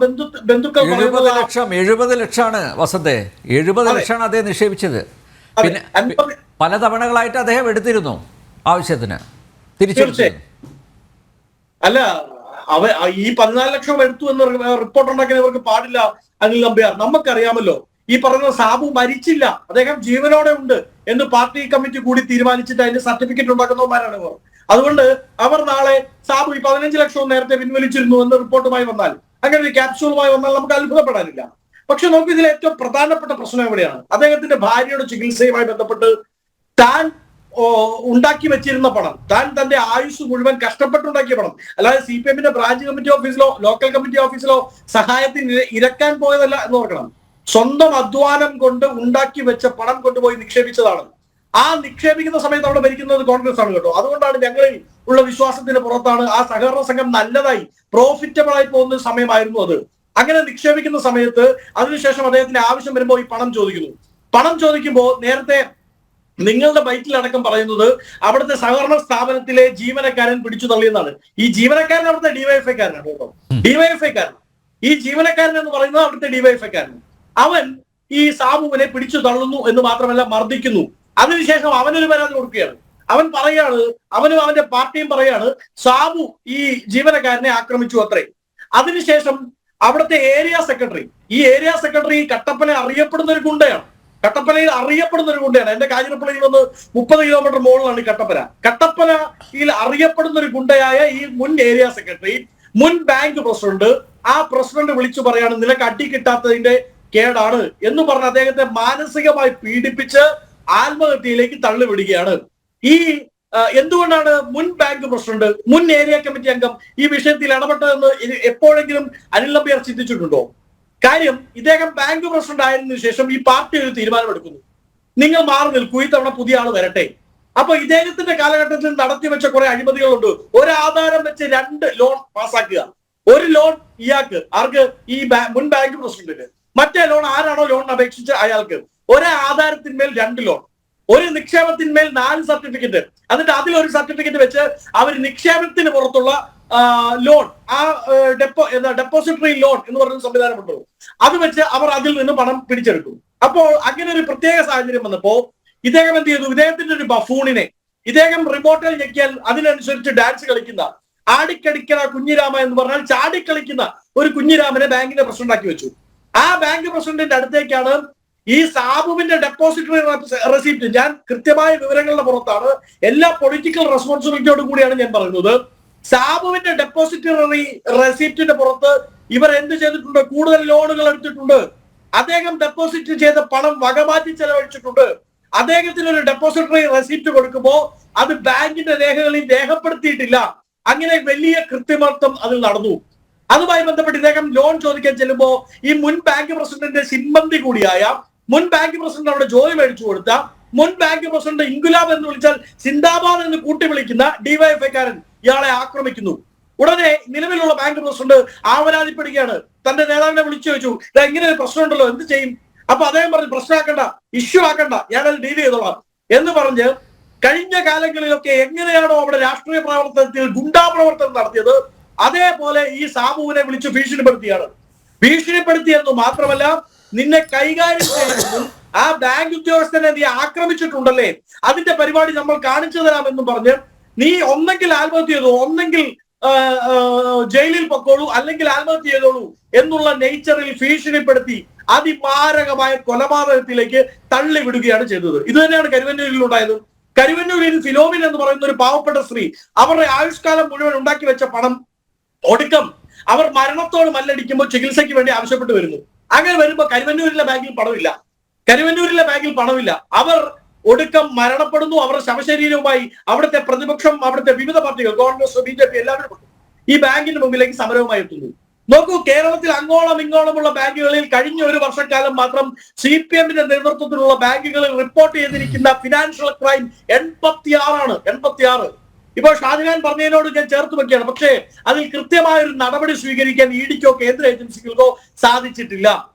ബന്ധുക്കൾ 70 ലക്ഷമാണ് വസന്തേ, 70 ലക്ഷമാണ് അദ്ദേഹം നിക്ഷേപിച്ചത്. പിന്നെ പല തവണകളായിട്ട് അദ്ദേഹം എടുത്തിരുന്നു ആവശ്യത്തിന് തിരിച്ചു. അല്ല, ഈ 14 ലക്ഷം എടുത്തു എന്ന് റിപ്പോർട്ട് ഉണ്ടാക്കിയവർക്ക് പാടില്ല. അനിൽ നമ്പ്യാർ, നമുക്കറിയാമല്ലോ, ഈ പറയുന്ന സാബു മരിച്ചില്ല, അദ്ദേഹം ജീവനോടെ ഉണ്ട് എന്ന് പാർട്ടി കമ്മിറ്റി കൂടി തീരുമാനിച്ചിട്ട് അതിന്റെ സർട്ടിഫിക്കറ്റ് ഉണ്ടാക്കുന്നവന്മാരാണ് ഇവർ. അതുകൊണ്ട് അവർ നാളെ സാബു ഈ 15 ലക്ഷവും നേരത്തെ പിൻവലിച്ചിരുന്നു എന്ന് റിപ്പോർട്ടുമായി വന്നാൽ, അങ്ങനെ ഒരു ക്യാപ്സ്യൂളുമായി വന്നാൽ നമുക്ക് അത്ഭുതപ്പെടാനില്ല. പക്ഷെ നമുക്ക് ഇതിൽ ഏറ്റവും പ്രധാനപ്പെട്ട പ്രശ്നം എവിടെയാണ്? അദ്ദേഹത്തിന്റെ ഭാര്യയുടെ ചികിത്സയുമായി ബന്ധപ്പെട്ട് താൻ ഉണ്ടാക്കി വെച്ചിരുന്ന പണം, താൻ തന്റെ ആയുസ് മുഴുവൻ കഷ്ടപ്പെട്ടുണ്ടാക്കിയ പണം, അല്ലാതെ CPM-ന്റെ ബ്രാഞ്ച് കമ്മിറ്റി ഓഫീസിലോ ലോക്കൽ കമ്മിറ്റി ഓഫീസിലോ സഹായത്തിന് ഇരക്കാൻ പോയതല്ല എന്ന് ഓർക്കണം. സ്വന്തം അധ്വാനം കൊണ്ട് ഉണ്ടാക്കി വെച്ച പണം കൊണ്ടുപോയി നിക്ഷേപിച്ചതാണ്. ആ നിക്ഷേപിക്കുന്ന സമയത്ത് അവിടെ ഭരിക്കുന്നത് കോൺഗ്രസ് ആണ് കേട്ടോ. അതുകൊണ്ടാണ് ഞങ്ങളിൽ ഉള്ള വിശ്വാസത്തിന് പുറത്താണ് ആ സഹകരണ സംഘം നല്ലതായി പ്രോഫിറ്റബിൾ ആയി പോകുന്ന സമയമായിരുന്നു അത്. അങ്ങനെ നിക്ഷേപിക്കുന്ന സമയത്ത് അതിനുശേഷം അദ്ദേഹത്തിന്റെ ആവശ്യം വരുമ്പോൾ ഈ പണം ചോദിക്കുന്നു. പണം ചോദിക്കുമ്പോൾ നേരത്തെ നിങ്ങളുടെ ബൈറ്റിലടക്കം പറയുന്നത് അവിടുത്തെ സഹകരണ സ്ഥാപനത്തിലെ ജീവനക്കാരൻ പിടിച്ചു തള്ളിയെന്നാണ്. ഈ ജീവനക്കാരൻ അവിടുത്തെ ഡിവൈഎഫ്ഐക്കാരനാണ് കേട്ടോ, ഡിവൈഎഫ്ഐക്കാരൻ. ഈ ജീവനക്കാരൻ എന്ന് പറയുന്നത് അവിടുത്തെ ഡിവൈഎഫ്ഐക്കാരൻ. അവൻ ഈ സാബുവിനെ പിടിച്ചു തള്ളുന്നു എന്ന് മാത്രമല്ല മർദ്ദിക്കുന്നു. അതിനുശേഷം അവനൊരു പരാതി കൊടുക്കുകയാണ്. അവൻ പറയാണ്, അവനും അവന്റെ പാർട്ടിയും പറയാണ് സാബു ഈ ജീവനക്കാരനെ ആക്രമിച്ചു അത്രേ. അതിനുശേഷം അവിടുത്തെ ഏരിയ സെക്രട്ടറി, ഈ ഏരിയ സെക്രട്ടറി കട്ടപ്പന അറിയപ്പെടുന്ന ഒരു ഗുണ്ടയാണ്. കട്ടപ്പനയിൽ അറിയപ്പെടുന്ന ഒരു ഗുണ്ടയാണ്. എന്റെ കാഞ്ഞിരപ്പള്ളിയിൽ നിന്ന് 30 കിലോമീറ്റർ മുകളിലാണ് കട്ടപ്പന. കട്ടപ്പനയിൽ അറിയപ്പെടുന്ന ഒരു ഗുണ്ടയായ ഈ മുൻ ഏരിയ സെക്രട്ടറി, മുൻ ബാങ്ക് പ്രസിഡന്റ്, ആ പ്രസിഡന്റ് വിളിച്ചു പറയാണ് നിനക്ക് അടി കിട്ടാത്തതിന്റെ കേടാണ് എന്ന് പറഞ്ഞ് അദ്ദേഹത്തെ മാനസികമായി പീഡിപ്പിച്ച് ആത്മഹത്യയിലേക്ക് തള്ളിവിടുകയാണ്. ഈ എന്തുകൊണ്ടാണ് മുൻ ബാങ്ക് പ്രസിഡന്റ്, മുൻ ഏരിയ കമ്മിറ്റി അംഗം ഈ വിഷയത്തിൽ ഇടപെട്ടതെന്ന് എപ്പോഴെങ്കിലും അനിൽ നമ്പ്യാർ ചിന്തിച്ചിട്ടുണ്ടോ? കാര്യം, ഇദ്ദേഹം ബാങ്ക് പ്രസിഡന്റ് ആയതിനു ശേഷം ഈ പാർട്ടി ഒരു തീരുമാനമെടുക്കുന്നു, നിങ്ങൾ മാറി നിൽക്കൂ, ഇത്തവണ പുതിയ ആള് വരട്ടെ. അപ്പൊ ഇദ്ദേഹത്തിന്റെ കാലഘട്ടത്തിൽ നടത്തിവെച്ച കുറെ അഴിമതികളുണ്ട്. ഒരു ആധാരം വെച്ച് 2 ലോൺ പാസ്സാക്കുക. ഒരു ലോൺ ഇയാൾക്ക്, ആർക്ക്? ഈ മുൻ ബാങ്ക് പ്രസിഡന്റിന്. മറ്റേ ലോൺ ആരാണോ ലോൺ അപേക്ഷിച്ച് അയാൾക്ക്. ഒരേ ആധാരത്തിന്മേൽ 2 ലോൺ, ഒരു നിക്ഷേപത്തിന്മേൽ 4 സർട്ടിഫിക്കറ്റ്. എന്നിട്ട് അതിലൊരു സർട്ടിഫിക്കറ്റ് വെച്ച് അവർ നിക്ഷേപത്തിന് പുറത്തുള്ള ലോൺ, ആ ഡെപ്പോസിറ്ററി ലോൺ എന്ന് പറയുന്ന സംവിധാനമുണ്ടോ, അത് വെച്ച് അവർ അതിൽ നിന്ന് പണം പിടിച്ചെടുക്കും. അപ്പോൾ അങ്ങനെ ഒരു പ്രത്യേക സാഹചര്യം വന്നപ്പോ ഇദ്ദേഹം എന്ത് ചെയ്തു? ഇദ്ദേഹത്തിന്റെ ഒരു ബഫൂണിനെ ഇദ്ദേഹം റിമോട്ടിൽ ഞെക്കിയാൽ അതിനനുസരിച്ച് ഡാൻസ് കളിക്കുന്ന, ആടിക്കളിക്കുന്ന കുഞ്ഞിരാമ എന്ന് പറഞ്ഞാൽ ചാടിക്കളിക്കുന്ന ഒരു കുഞ്ഞിരാമനെ ബാങ്കിന്റെ പ്രസിഡന്റ് ആക്കി വെച്ചു. ആ ബാങ്ക് പ്രസിഡന്റിന്റെ അടുത്തേക്കാണ് ഈ സാബുവിന്റെ ഡെപ്പോസിറ്ററി റെസിപ്റ്റ്, ഞാൻ കൃത്യമായ വിവരങ്ങളുടെ പുറത്താണ്, എല്ലാ പൊളിറ്റിക്കൽ റെസ്പോൺസിബിലിറ്റിയോടും കൂടിയാണ് ഞാൻ പറയുന്നത്. സാബുവിന്റെ ഡെപ്പോസിറ്ററി റെസിപ്റ്റിന്റെ പുറത്ത് ഇവർ എന്ത് ചെയ്തിട്ടുണ്ട്? കൂടുതൽ ലോണുകൾ എടുത്തിട്ടുണ്ട്. അദ്ദേഹം ഡെപ്പോസിറ്റ് ചെയ്ത പണം വകമാറ്റി ചെലവഴിച്ചിട്ടുണ്ട്. അദ്ദേഹത്തിന് ഒരു ഡെപ്പോസിറ്ററി റെസിപ്റ്റ് കൊടുക്കുമ്പോൾ അത് ബാങ്കിന്റെ രേഖകളിൽ രേഖപ്പെടുത്തിയിട്ടില്ല. അങ്ങനെ വലിയ കൃത്രിമത്വം അതിൽ നടന്നു. അതുമായി ബന്ധപ്പെട്ട് ഇദ്ദേഹം ലോൺ ചോദിക്കാൻ ചെല്ലുമ്പോൾ ഈ മുൻ ബാങ്ക് പ്രസിഡന്റിന്റെ സിമ്പന്തി കൂടിയായ മുൻ ബാങ്ക് പ്രസിഡന്റ് അവിടെ ജോലി മേടിച്ചു കൊടുത്ത മുൻ ബാങ്ക് പ്രസിഡന്റ് ഇൻകുലാബ് എന്ന് വിളിച്ചാൽ സിന്ദാബാദ് എന്ന് കൂട്ടി വിളിക്കുന്ന ഡിവൈഎഫ്ഐക്കാരൻ ഇയാളെ ആക്രമിക്കുന്നു. ഉടനെ നിലവിലുള്ള ബാങ്ക് പ്രസിഡന്റ് ആവലാതിപ്പെടുകയാണ്. തന്റെ നേതാവിനെ വിളിച്ചു ചോദിച്ചു, ഇത് ഇങ്ങനെ ഒരു പ്രശ്നമുണ്ടല്ലോ, എന്ത് ചെയ്യും? അപ്പൊ അദ്ദേഹം പറഞ്ഞു, പ്രശ്നമാക്കണ്ട, ഇഷ്യൂ ആക്കണ്ട, ഞാനത് ഡീൽ ചെയ്തോളാം എന്ന് പറഞ്ഞ് കഴിഞ്ഞ കാലങ്ങളിലൊക്കെ എങ്ങനെയാണോ അവിടെ രാഷ്ട്രീയ പ്രവർത്തനത്തിൽ ഗുണ്ടാ പ്രവർത്തനം നടത്തിയത്, അതേപോലെ ഈ സാബുവിനെ വിളിച്ച് ഭീഷണിപ്പെടുത്തിയാണ്. ഭീഷണിപ്പെടുത്തിയെന്ന് മാത്രമല്ല, നിന്നെ കൈകാര്യം ചെയ്യുന്നു, ആ ബാങ്ക് ഉദ്യോഗസ്ഥനെ നീ ആക്രമിച്ചിട്ടുണ്ടല്ലേ, അതിന്റെ പരിപാടി നമ്മൾ കാണിച്ചു തരാമെന്നും പറഞ്ഞ് നീ ഒന്നെങ്കിൽ ആത്മഹത്യ ചെയ്തോ, ഒന്നെങ്കിൽ ജയിലിൽ പൊക്കോളൂ, അല്ലെങ്കിൽ ആത്മഹത്യ ചെയ്തോളൂ എന്നുള്ള നേച്ചറിൽ ഭീഷണിപ്പെടുത്തി അതിമാരകമായ കൊലപാതകത്തിലേക്ക് തള്ളിവിടുകയാണ് ചെയ്തത്. ഇത് തന്നെയാണ് കരുവന്നൂരിൽ ഉണ്ടായത്. കരുവന്നൂരിൽ ഫിലോമിൻ എന്ന് പറയുന്ന ഒരു പാവപ്പെട്ട സ്ത്രീ അവരുടെ ആയുഷ്കാലം മുഴുവൻ ഉണ്ടാക്കി വെച്ച പണം ഒടുക്കം അവർ മരണത്തോട് മല്ലടിക്കുമ്പോൾ ചികിത്സയ്ക്ക് വേണ്ടി ആവശ്യപ്പെട്ട് വരുന്നു. അങ്ങനെ വരുമ്പോൾ കരുവന്നൂരിലെ ബാങ്കിൽ പണമില്ല. അവർ ഒടുക്കം മരണപ്പെടുന്നു. അവരുടെ ശവശരീരവുമായി അവിടുത്തെ പ്രതിപക്ഷം, അവിടുത്തെ വിവിധ പാർട്ടികൾ, കോൺഗ്രസ്, BJP എല്ലാവരും ഈ ബാങ്കിന് മുമ്പിലേക്ക് സമരവുമായി എത്തുന്നു. നോക്കൂ, കേരളത്തിൽ അങ്ങോളം ഇങ്ങോളമുള്ള ബാങ്കുകളിൽ കഴിഞ്ഞ ഒരു വർഷക്കാലം മാത്രം CPM-ന്റെ നേതൃത്വത്തിലുള്ള ബാങ്കുകളിൽ റിപ്പോർട്ട് ചെയ്തിരിക്കുന്ന ഫിനാൻഷ്യൽ ക്രൈം 86. ഇപ്പോൾ ഷാജഹാൻ പറഞ്ഞതിനോട് ഞാൻ ചേർത്ത് വെക്കുകയാണ്. പക്ഷേ അതിൽ കൃത്യമായ ഒരു നടപടി സ്വീകരിക്കാൻ ED-ക്കോ കേന്ദ്ര ഏജൻസികൾക്കോ സാധിച്ചിട്ടില്ല.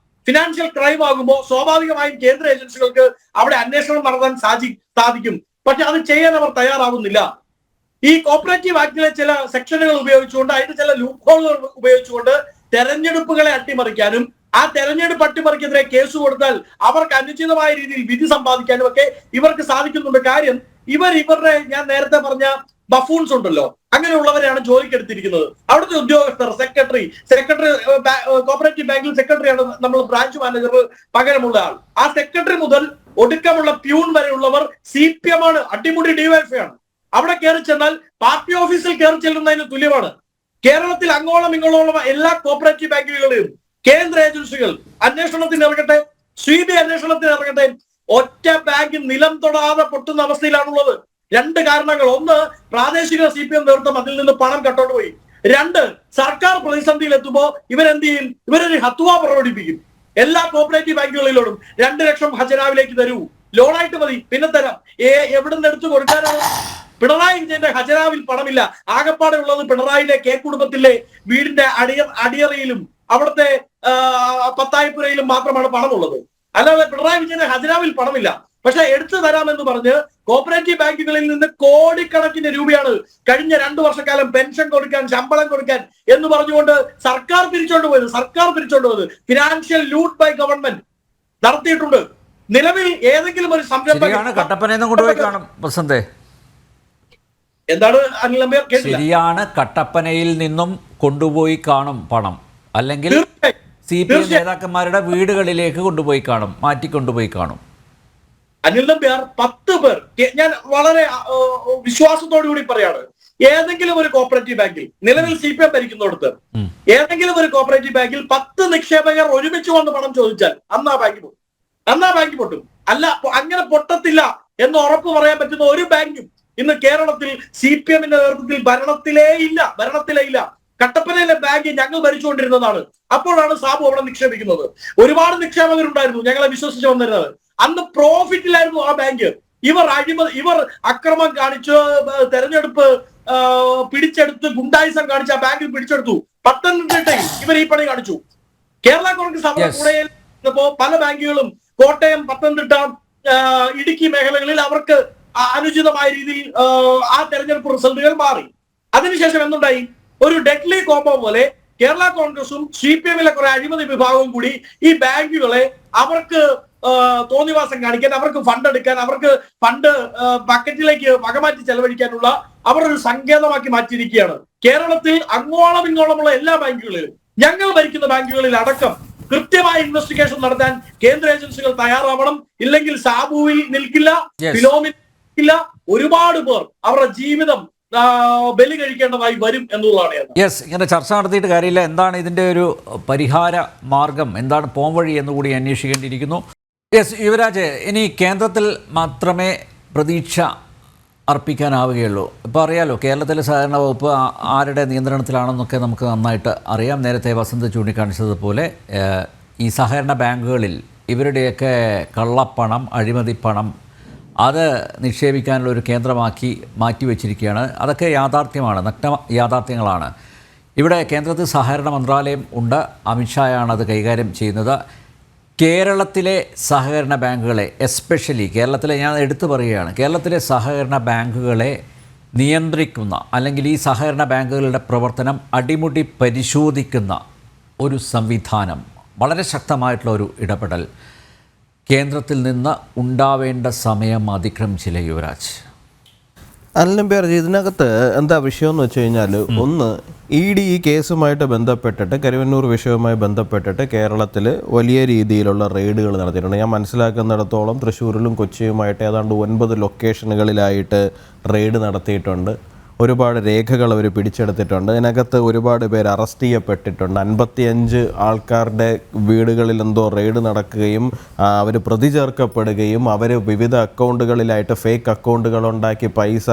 ഫിനാൻഷ്യൽ ക്രൈം ആകുമ്പോൾ സ്വാഭാവികമായും കേന്ദ്ര ഏജൻസികൾക്ക് അവിടെ അന്വേഷണം നടത്താൻ സാധിക്കും. പക്ഷെ അത് ചെയ്യാൻ അവർ തയ്യാറാവുന്നില്ല. ഈ കോപ്പറേറ്റീവ് ആക്ടിലെ ചില സെക്ഷനുകൾ ഉപയോഗിച്ചുകൊണ്ട്, അതിന്റെ ചില ലൂപ്പ് ഹോളുകൾ ഉപയോഗിച്ചുകൊണ്ട് തെരഞ്ഞെടുപ്പുകളെ അട്ടിമറിക്കാനും ആ തെരഞ്ഞെടുപ്പ് അട്ടിമറിക്കെതിരെ കേസ് കൊടുത്താൽ അവർക്ക് അനുചിതമായ രീതിയിൽ വിധി സമ്പാദിക്കാനും ഒക്കെ ഇവർക്ക് സാധിക്കുന്നുണ്ട്. കാര്യം ഇവരുടെ ഞാൻ നേരത്തെ പറഞ്ഞ ബഫൂൺസ് ഉണ്ടല്ലോ, അങ്ങനെയുള്ളവരെയാണ് ജോലിക്കെടുത്തിരിക്കുന്നത്. അവിടുത്തെ ഉദ്യോഗസ്ഥർ, സെക്രട്ടറി കോപ്പറേറ്റീവ് ബാങ്കിൽ സെക്രട്ടറിയാണ് നമ്മൾ ബ്രാഞ്ച് മാനേജർ പകരമുള്ള ആൾ. ആ സെക്രട്ടറി മുതൽ ഒടുക്കമുള്ള പ്യൂൺ വരെയുള്ളവർ CPM ആണ്, അടിമുടി DYFI ആണ്. അവിടെ കയറി ചെന്നാൽ പാർട്ടി ഓഫീസിൽ കയറി ചെല്ലുന്നതിന് തുല്യമാണ്. കേരളത്തിൽ അങ്ങോളം ഇങ്ങോളം എല്ലാ കോപ്പറേറ്റീവ് ബാങ്കുകളെയും കേന്ദ്ര ഏജൻസികൾ അന്വേഷണത്തിന് ഇറങ്ങട്ടെ, CBI അന്വേഷണത്തിന് ഇറങ്ങട്ടെ, ഒറ്റ ബാങ്ക് നിലം തൊടാതെ പൊട്ടുന്ന അവസ്ഥയിലാണുള്ളത്. രണ്ട് കാരണങ്ങൾ: ഒന്ന്, പ്രാദേശിക CPM നേതൃത്വം അതിൽ നിന്ന് പണം കട്ടോട്ട് പോയി. രണ്ട്, സർക്കാർ പ്രതിസന്ധിയിൽ എത്തുമ്പോൾ ഇവരെന്ത് ചെയ്യും? ഇവരൊരു ഹത്വ പ്രകടിപ്പിക്കും. എല്ലാ കോപ്പറേറ്റീവ് ബാങ്കുകളിലോടും 2 ലക്ഷം ഖജനാവിലേക്ക് തരൂ, ലോണായിട്ട് മതി, പിന്നെ തരാം. എവിടെ നിന്ന് എടുത്തു കൊടുക്കാനാണ്? പിണറായി വിജയന്റെ ഖജനാവിൽ പണമില്ല. ആകപ്പാടെ ഉള്ളത് പിണറായിയുടെ കുടുംബത്തിലെ വീടിന്റെ അടിയറയിലും അവിടുത്തെ പത്തായിപ്പുരയിലും മാത്രമാണ് പണമുള്ളത്. അല്ലാതെ പിണറായി വിജയന്റെ ഖജനാവിൽ പണമില്ല. പക്ഷെ എടുത്തു തരാമെന്ന് പറഞ്ഞ് കോപ്പറേറ്റീവ് ബാങ്കുകളിൽ നിന്ന് കോടിക്കണക്കിന് രൂപയാണ് കഴിഞ്ഞ 2 വർഷക്കാലം പെൻഷൻ കൊടുക്കാൻ, ശമ്പളം കൊടുക്കാൻ എന്ന് പറഞ്ഞുകൊണ്ട് സർക്കാർ പിരിച്ചോണ്ട് പോയത്. ഫിനാൻഷ്യൽ ലൂട്ട് ബൈ ഗവൺമെന്റ് നടത്തിയിട്ടുണ്ട്. നിലവിൽ ഏതെങ്കിലും ഒരു സംരംഭം കട്ടപ്പനയിൽ കൊണ്ടുപോയി കാണും വസന്തേ. എന്താണ് അനിൽ നമ്പ്യാർ? ശരിയാണ്, കട്ടപ്പനയിൽ നിന്നും കൊണ്ടുപോയി കാണും പണം, അല്ലെങ്കിൽ CPM നേതാക്കന്മാരുടെ വീടുകളിലേക്ക് കൊണ്ടുപോയി കാണും, മാറ്റിക്കൊണ്ടുപോയി കാണും. അനിൽ നമ്പ്യാർ 10 പേർ, ഞാൻ വളരെ വിശ്വാസത്തോടു കൂടി പറയാണ്, ഏതെങ്കിലും ഒരു കോപ്പറേറ്റീവ് ബാങ്കിൽ, നിലവിൽ CPM ഭരിക്കുന്നിടത്ത് ഏതെങ്കിലും ഒരു കോപ്പറേറ്റീവ് ബാങ്കിൽ 10 നിക്ഷേപകർ ഒരുമിച്ച് വന്ന് പണം ചോദിച്ചാൽ അന്ന് ആ ബാങ്ക് പൊട്ടും. അല്ല, അങ്ങനെ പൊട്ടത്തില്ല എന്ന് ഉറപ്പ് പറയാൻ പറ്റുന്ന ഒരു ബാങ്കും ഇന്ന് കേരളത്തിൽ CPM-ന്റെ നേതൃത്വത്തിൽ ഭരണത്തിലേ ഇല്ല. കട്ടപ്പനയിലെ ബാങ്ക് ഞങ്ങൾ ഭരിച്ചുകൊണ്ടിരുന്നതാണ്. അപ്പോഴാണ് സാബു അവിടെ നിക്ഷേപിക്കുന്നത്. ഒരുപാട് നിക്ഷേപകരുണ്ടായിരുന്നു ഞങ്ങളെ വിശ്വസിച്ച് വന്നിരുന്നത്. അന്ന് പ്രോഫിറ്റിലായിരുന്നു ആ ബാങ്ക്. ഇവർ അക്രമം കാണിച്ച് തെരഞ്ഞെടുപ്പ് പിടിച്ചെടുത്ത് ഗുണ്ടായിസം കാണിച്ച് ആ ബാങ്കിൽ പിടിച്ചെടുത്തു. പത്തനംതിട്ടയിൽ ഇവർ ഈ പണി കാണിച്ചു. കേരള കോൺഗ്രസ് അവരുടെ കൂടെ പല ബാങ്കുകളും കോട്ടയം, പത്തനംതിട്ട, ഇടുക്കി മേഖലകളിൽ അവർക്ക് അനുചിതമായ രീതിയിൽ ആ തെരഞ്ഞെടുപ്പ് റിസൾട്ടുകൾ മാറി. അതിനുശേഷം എന്തുണ്ടായി? ഒരു ഡെഡ്ലി കോംബോ പോലെ കേരള കോൺഗ്രസും CPM-ലെ കുറെ അഴിമതി വിഭാഗവും കൂടി ഈ ബാങ്കുകളെ അവർക്ക് തോന്നിവാസം കാണിക്കാൻ, അവർക്ക് ഫണ്ട് എടുക്കാൻ, അവർക്ക് ഫണ്ട് ബക്കറ്റിലേക്ക് വകമാറ്റി ചെലവഴിക്കാനുള്ള അവർ ഒരു സങ്കേതമാക്കി മാറ്റിയിരിക്കുകയാണ്. കേരളത്തിൽ അങ്ങോളം ഇങ്ങോളമുള്ള എല്ലാ ബാങ്കുകളിലും, ഞങ്ങൾ ഭരിക്കുന്ന ബാങ്കുകളിൽ അടക്കം കൃത്യമായ ഇൻവെസ്റ്റിഗേഷൻ നടത്താൻ കേന്ദ്ര ഏജൻസികൾ തയ്യാറാവണം. ഇല്ലെങ്കിൽ സാബുവിൽ നിൽക്കില്ല, ഫിലോമിൽ ഇല്ല, ഒരുപാട് പേർ അവരുടെ ജീവിതം ബലി കഴിക്കേണ്ടതായി വരും എന്നുള്ളതാണ്. ഇങ്ങനെ ചർച്ച നടത്തിയിട്ട് കാര്യമില്ല. എന്താണ് ഇതിൻ്റെ ഒരു പരിഹാര മാർഗം, എന്താണ് പോംവഴി എന്നുകൂടി അന്വേഷിക്കേണ്ടിയിരിക്കുന്നു. യുവരാജ്, ഇനി കേന്ദ്രത്തിൽ മാത്രമേ പ്രതീക്ഷ അർപ്പിക്കാനാവുകയുള്ളൂ. ഇപ്പോൾ അറിയാലോ, കേരളത്തിലെ സഹകരണ വകുപ്പ് ആരുടെ നിയന്ത്രണത്തിലാണെന്നൊക്കെ നമുക്ക് നന്നായിട്ട് അറിയാം. നേരത്തെ വസന്ത് ചൂണ്ടിക്കാണിച്ചതുപോലെ ഈ സഹകരണ ബാങ്കുകളിൽ ഇവരുടെയൊക്കെ കള്ളപ്പണം, അഴിമതിപ്പണം അത് നിക്ഷേപിക്കാനുള്ള ഒരു കേന്ദ്രമാക്കി മാറ്റിവെച്ചിരിക്കുകയാണ്. അതൊക്കെ യാഥാർത്ഥ്യമാണ്, നഗ്ന യാഥാർത്ഥ്യങ്ങളാണ്. ഇവിടെ കേന്ദ്രത്തിൽ സഹകരണ മന്ത്രാലയം ഉണ്ട്, അമിത്ഷായാണ് അത് കൈകാര്യം ചെയ്യുന്നത്. കേരളത്തിലെ സഹകരണ ബാങ്കുകളെ, എസ്പെഷ്യലി കേരളത്തിലെ, ഞാൻ എടുത്തു പറയുകയാണ്, കേരളത്തിലെ സഹകരണ ബാങ്കുകളെ നിയന്ത്രിക്കുന്ന അല്ലെങ്കിൽ ഈ സഹകരണ ബാങ്കുകളുടെ പ്രവർത്തനം അടിമുടി പരിശോധിക്കുന്ന ഒരു സംവിധാനം, വളരെ ശക്തമായിട്ടുള്ള ഒരു ഇടപെടൽ കേന്ദ്രത്തിൽ നിന്ന് ഉണ്ടാവേണ്ട സമയം അതിക്രമിച്ചില്ല യുവരാജ്. അനിൽ നമ്പ്യാർ, ഇതിനകത്ത് എന്താ വിഷയം എന്ന് വെച്ച് കഴിഞ്ഞാൽ, ഒന്ന് ED ഈ കേസുമായിട്ട് ബന്ധപ്പെട്ടിട്ട്, കരുവന്നൂർ വിഷയവുമായി ബന്ധപ്പെട്ടിട്ട് കേരളത്തിൽ വലിയ രീതിയിലുള്ള റെയ്ഡുകൾ നടത്തിയിട്ടുണ്ട്. ഞാൻ മനസ്സിലാക്കുന്നിടത്തോളം തൃശ്ശൂരിലും കൊച്ചിയുമായിട്ട് ഏതാണ്ട് 9 ലൊക്കേഷനുകളിലായിട്ട് റെയ്ഡ് നടത്തിയിട്ടുണ്ട്. ഒരുപാട് രേഖകൾ അവർ പിടിച്ചെടുത്തിട്ടുണ്ട്. ഇതിനകത്ത് ഒരുപാട് പേര് അറസ്റ്റ് ചെയ്യപ്പെട്ടിട്ടുണ്ട്. 55 ആൾക്കാരുടെ വീടുകളിൽ എന്തോ റെയ്ഡ് നടക്കുകയും അവർ പ്രതി ചേർക്കപ്പെടുകയും അവർ വിവിധ അക്കൗണ്ടുകളിലായിട്ട് ഫേക്ക് അക്കൗണ്ടുകൾ ഉണ്ടാക്കി പൈസ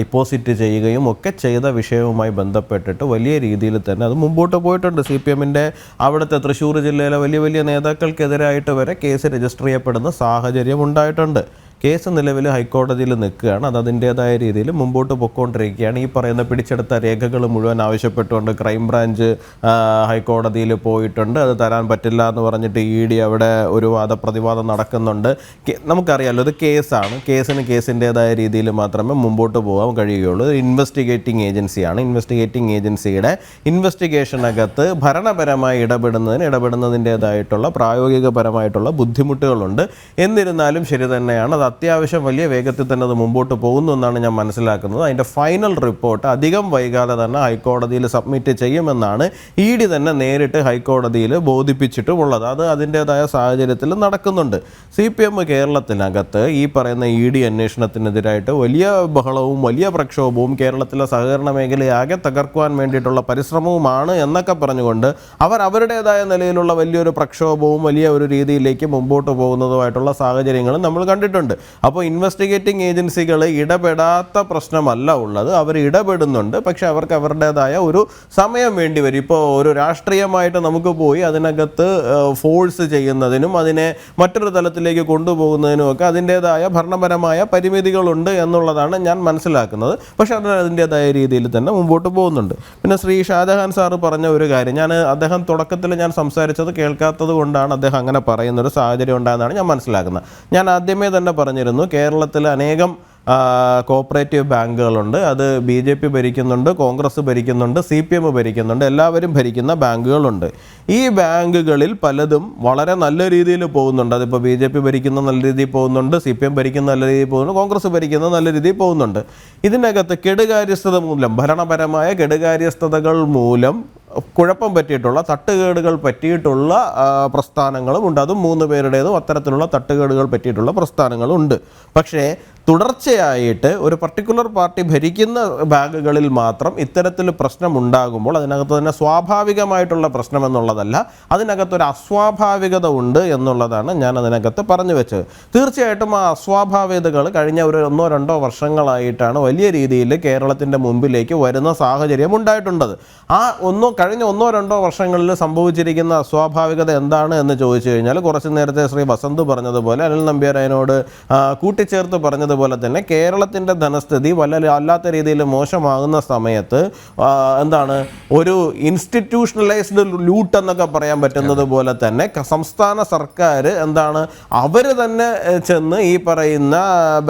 ഡിപ്പോസിറ്റ് ചെയ്യുകയും ഒക്കെ ചെയ്ത വിഷയവുമായി ബന്ധപ്പെട്ടിട്ട് വലിയ രീതിയിൽ തന്നെ അത് മുമ്പോട്ട് പോയിട്ടുണ്ട്. CPM-ൻ്റെ അവിടുത്തെ തൃശ്ശൂർ ജില്ലയിലെ വലിയ വലിയ നേതാക്കൾക്കെതിരായിട്ട് വരെ കേസ് രജിസ്റ്റർ ചെയ്യപ്പെടുന്ന സാഹചര്യം ഉണ്ടായിട്ടുണ്ട്. കേസ് നിലവിൽ ഹൈക്കോടതിയിൽ നിൽക്കുകയാണ്. അത് അതിൻ്റേതായ രീതിയിൽ മുമ്പോട്ട് പൊയ്ക്കൊണ്ടിരിക്കുകയാണ്. ഈ പറയുന്ന പിടിച്ചെടുത്ത രേഖകൾ മുഴുവൻ ആവശ്യപ്പെട്ടുകൊണ്ട് ക്രൈംബ്രാഞ്ച് ഹൈക്കോടതിയിൽ പോയിട്ടുണ്ട്. അത് തരാൻ പറ്റില്ല എന്ന് പറഞ്ഞിട്ട് ED അവിടെ ഒരു വാദപ്രതിവാദം നടക്കുന്നുണ്ട്. നമുക്കറിയാമല്ലോ, ഇത് കേസാണ്. കേസിൻ്റേതായ രീതിയിൽ മാത്രമേ മുമ്പോട്ട് പോകാൻ കഴിയുകയുള്ളൂ. ഇൻവെസ്റ്റിഗേറ്റിംഗ് ഏജൻസിയാണ്. ഇൻവെസ്റ്റിഗേറ്റിംഗ് ഏജൻസിയുടെ ഇൻവെസ്റ്റിഗേഷനകത്ത് ഭരണപരമായി ഇടപെടുന്നതിൻ്റേതായിട്ടുള്ള പ്രായോഗികപരമായിട്ടുള്ള ബുദ്ധിമുട്ടുകളുണ്ട്. എന്നിരുന്നാലും ശരി തന്നെയാണ്, അത് അത്യാവശ്യം വലിയ വേഗത്തിൽ തന്നെ അത് മുമ്പോട്ട് പോകുന്നു എന്നാണ് ഞാൻ മനസ്സിലാക്കുന്നത്. അതിൻ്റെ ഫൈനൽ റിപ്പോർട്ട് അധികം വൈകാതെ തന്നെ ഹൈക്കോടതിയിൽ സബ്മിറ്റ് ചെയ്യുമെന്നാണ് ED തന്നെ നേരിട്ട് ഹൈക്കോടതിയിൽ ബോധിപ്പിച്ചിട്ടുമുള്ളത്. അത് അതിൻ്റേതായ സാഹചര്യത്തിൽ നടക്കുന്നുണ്ട്. CPM കേരളത്തിനകത്ത് ഈ പറയുന്ന ED അന്വേഷണത്തിനെതിരായിട്ട് വലിയ ബഹളവും വലിയ പ്രക്ഷോഭവും കേരളത്തിലെ സഹകരണ മേഖലയാകെ തകർക്കുവാൻ വേണ്ടിയിട്ടുള്ള പരിശ്രമവുമാണ് എന്നൊക്കെ പറഞ്ഞുകൊണ്ട് അവരുടേതായ നിലയിലുള്ള വലിയൊരു പ്രക്ഷോഭവും വലിയ ഒരു രീതിയിലേക്ക് മുമ്പോട്ട് പോകുന്നതുമായിട്ടുള്ള സാഹചര്യങ്ങളും നമ്മൾ കണ്ടിട്ടുണ്ട്. അപ്പോൾ ഇൻവെസ്റ്റിഗേറ്റിംഗ് ഏജൻസികൾ ഇടപെടാത്ത പ്രശ്നമല്ല ഉള്ളത്, അവർ ഇടപെടുന്നുണ്ട്. പക്ഷെ അവർക്ക് അവരുടേതായ ഒരു സമയം വേണ്ടി വരും. ഇപ്പോൾ ഒരു രാഷ്ട്രീയമായിട്ട് നമുക്ക് പോയി അതിനകത്ത് ഫോഴ്സ് ചെയ്യുന്നതിനും അതിനെ മറ്റൊരു തലത്തിലേക്ക് കൊണ്ടുപോകുന്നതിനും ഒക്കെ അതിൻ്റേതായ ഭരണപരമായ പരിമിതികളുണ്ട് എന്നുള്ളതാണ് ഞാൻ മനസ്സിലാക്കുന്നത്. പക്ഷെ അത് അതിൻ്റേതായ രീതിയിൽ തന്നെ മുമ്പോട്ട് പോകുന്നുണ്ട്. പിന്നെ ശ്രീ ഷാജഹാൻ സാറ് പറഞ്ഞ ഒരു കാര്യം, അദ്ദേഹം തുടക്കത്തിൽ ഞാൻ സംസാരിച്ചത് കേൾക്കാത്തത് കൊണ്ടാണ് അദ്ദേഹം അങ്ങനെ പറയുന്നൊരു സാഹചര്യം ഉണ്ടായെന്നാണ് ഞാൻ മനസ്സിലാക്കുന്നത്. ഞാൻ ആദ്യമേ തന്നെ പറഞ്ഞിരുന്നു, കേരളത്തിൽ അനേകം കോപ്പറേറ്റീവ് ബാങ്കുകളുണ്ട്. അത് BJP ഭരിക്കുന്നുണ്ട്, കോൺഗ്രസ് ഭരിക്കുന്നുണ്ട്, CPM ഭരിക്കുന്നുണ്ട്, എല്ലാവരും ഭരിക്കുന്ന ബാങ്കുകളുണ്ട്. ഈ ബാങ്കുകളിൽ പലതും വളരെ നല്ല രീതിയിൽ പോകുന്നുണ്ട്. അതിപ്പോൾ BJP ഭരിക്കുന്ന നല്ല രീതിയിൽ പോകുന്നുണ്ട്, CPM ഭരിക്കുന്ന നല്ല രീതിയിൽ പോകുന്നുണ്ട്, കോൺഗ്രസ് ഭരിക്കുന്ന നല്ല രീതിയിൽ പോകുന്നുണ്ട്. ഇതിനകത്ത് കെടുകാര്യസ്ഥത മൂലം, ഭരണപരമായ കെടുകാര്യസ്ഥതകൾ മൂലം കുഴപ്പം പറ്റിയിട്ടുള്ള, തട്ടുകേടുകൾ പറ്റിയിട്ടുള്ള പ്രസ്ഥാനങ്ങളും ഉണ്ട്. അതും 3 പേരുടേതും അത്തരത്തിലുള്ള തട്ടുകേടുകൾ പറ്റിയിട്ടുള്ള പ്രസ്ഥാനങ്ങളും ഉണ്ട്. പക്ഷേ തുടർച്ചയായിട്ട് ഒരു പർട്ടിക്കുലർ പാർട്ടി ഭരിക്കുന്ന ബാങ്കുകളിൽ മാത്രം ഇത്തരത്തിൽ പ്രശ്നമുണ്ടാകുമ്പോൾ അതിനകത്ത് തന്നെ സ്വാഭാവികമായിട്ടുള്ള പ്രശ്നമെന്നുള്ളതല്ല, അതിനകത്തൊരു അസ്വാഭാവികത ഉണ്ട് എന്നുള്ളതാണ് ഞാൻ അതിനകത്ത് പറഞ്ഞു വെച്ചത്. തീർച്ചയായിട്ടും ആ അസ്വാഭാവികതകൾ കഴിഞ്ഞ ഒരു 1-2 വർഷങ്ങളായിട്ടാണ് വലിയ രീതിയിൽ കേരളത്തിൻ്റെ മുമ്പിലേക്ക് വരുന്ന സാഹചര്യം ഉണ്ടായിട്ടുള്ളത്. ആ കഴിഞ്ഞ 1-2 വർഷങ്ങളിൽ സംഭവിച്ചിരിക്കുന്ന അസ്വാഭാവികത എന്താണ് എന്ന് ചോദിച്ചു കഴിഞ്ഞാൽ, കുറച്ച് നേരത്തെ ശ്രീ വസന്ത് പറഞ്ഞതുപോലെ, അനിൽ നമ്പ്യാർ അതിനോട് കൂട്ടിച്ചേർത്ത് പറഞ്ഞതുപോലെ തന്നെ കേരളത്തിൻ്റെ ധനസ്ഥിതി അല്ലാത്ത രീതിയിൽ മോശമാകുന്ന സമയത്ത് ഒരു ഇൻസ്റ്റിറ്റ്യൂഷണലൈസ്ഡ് ലൂട്ട് എന്നൊക്കെ പറയാൻ പറ്റുന്നത് പോലെ തന്നെ സംസ്ഥാന സർക്കാർ അവർ തന്നെ ചെന്ന് ഈ പറയുന്ന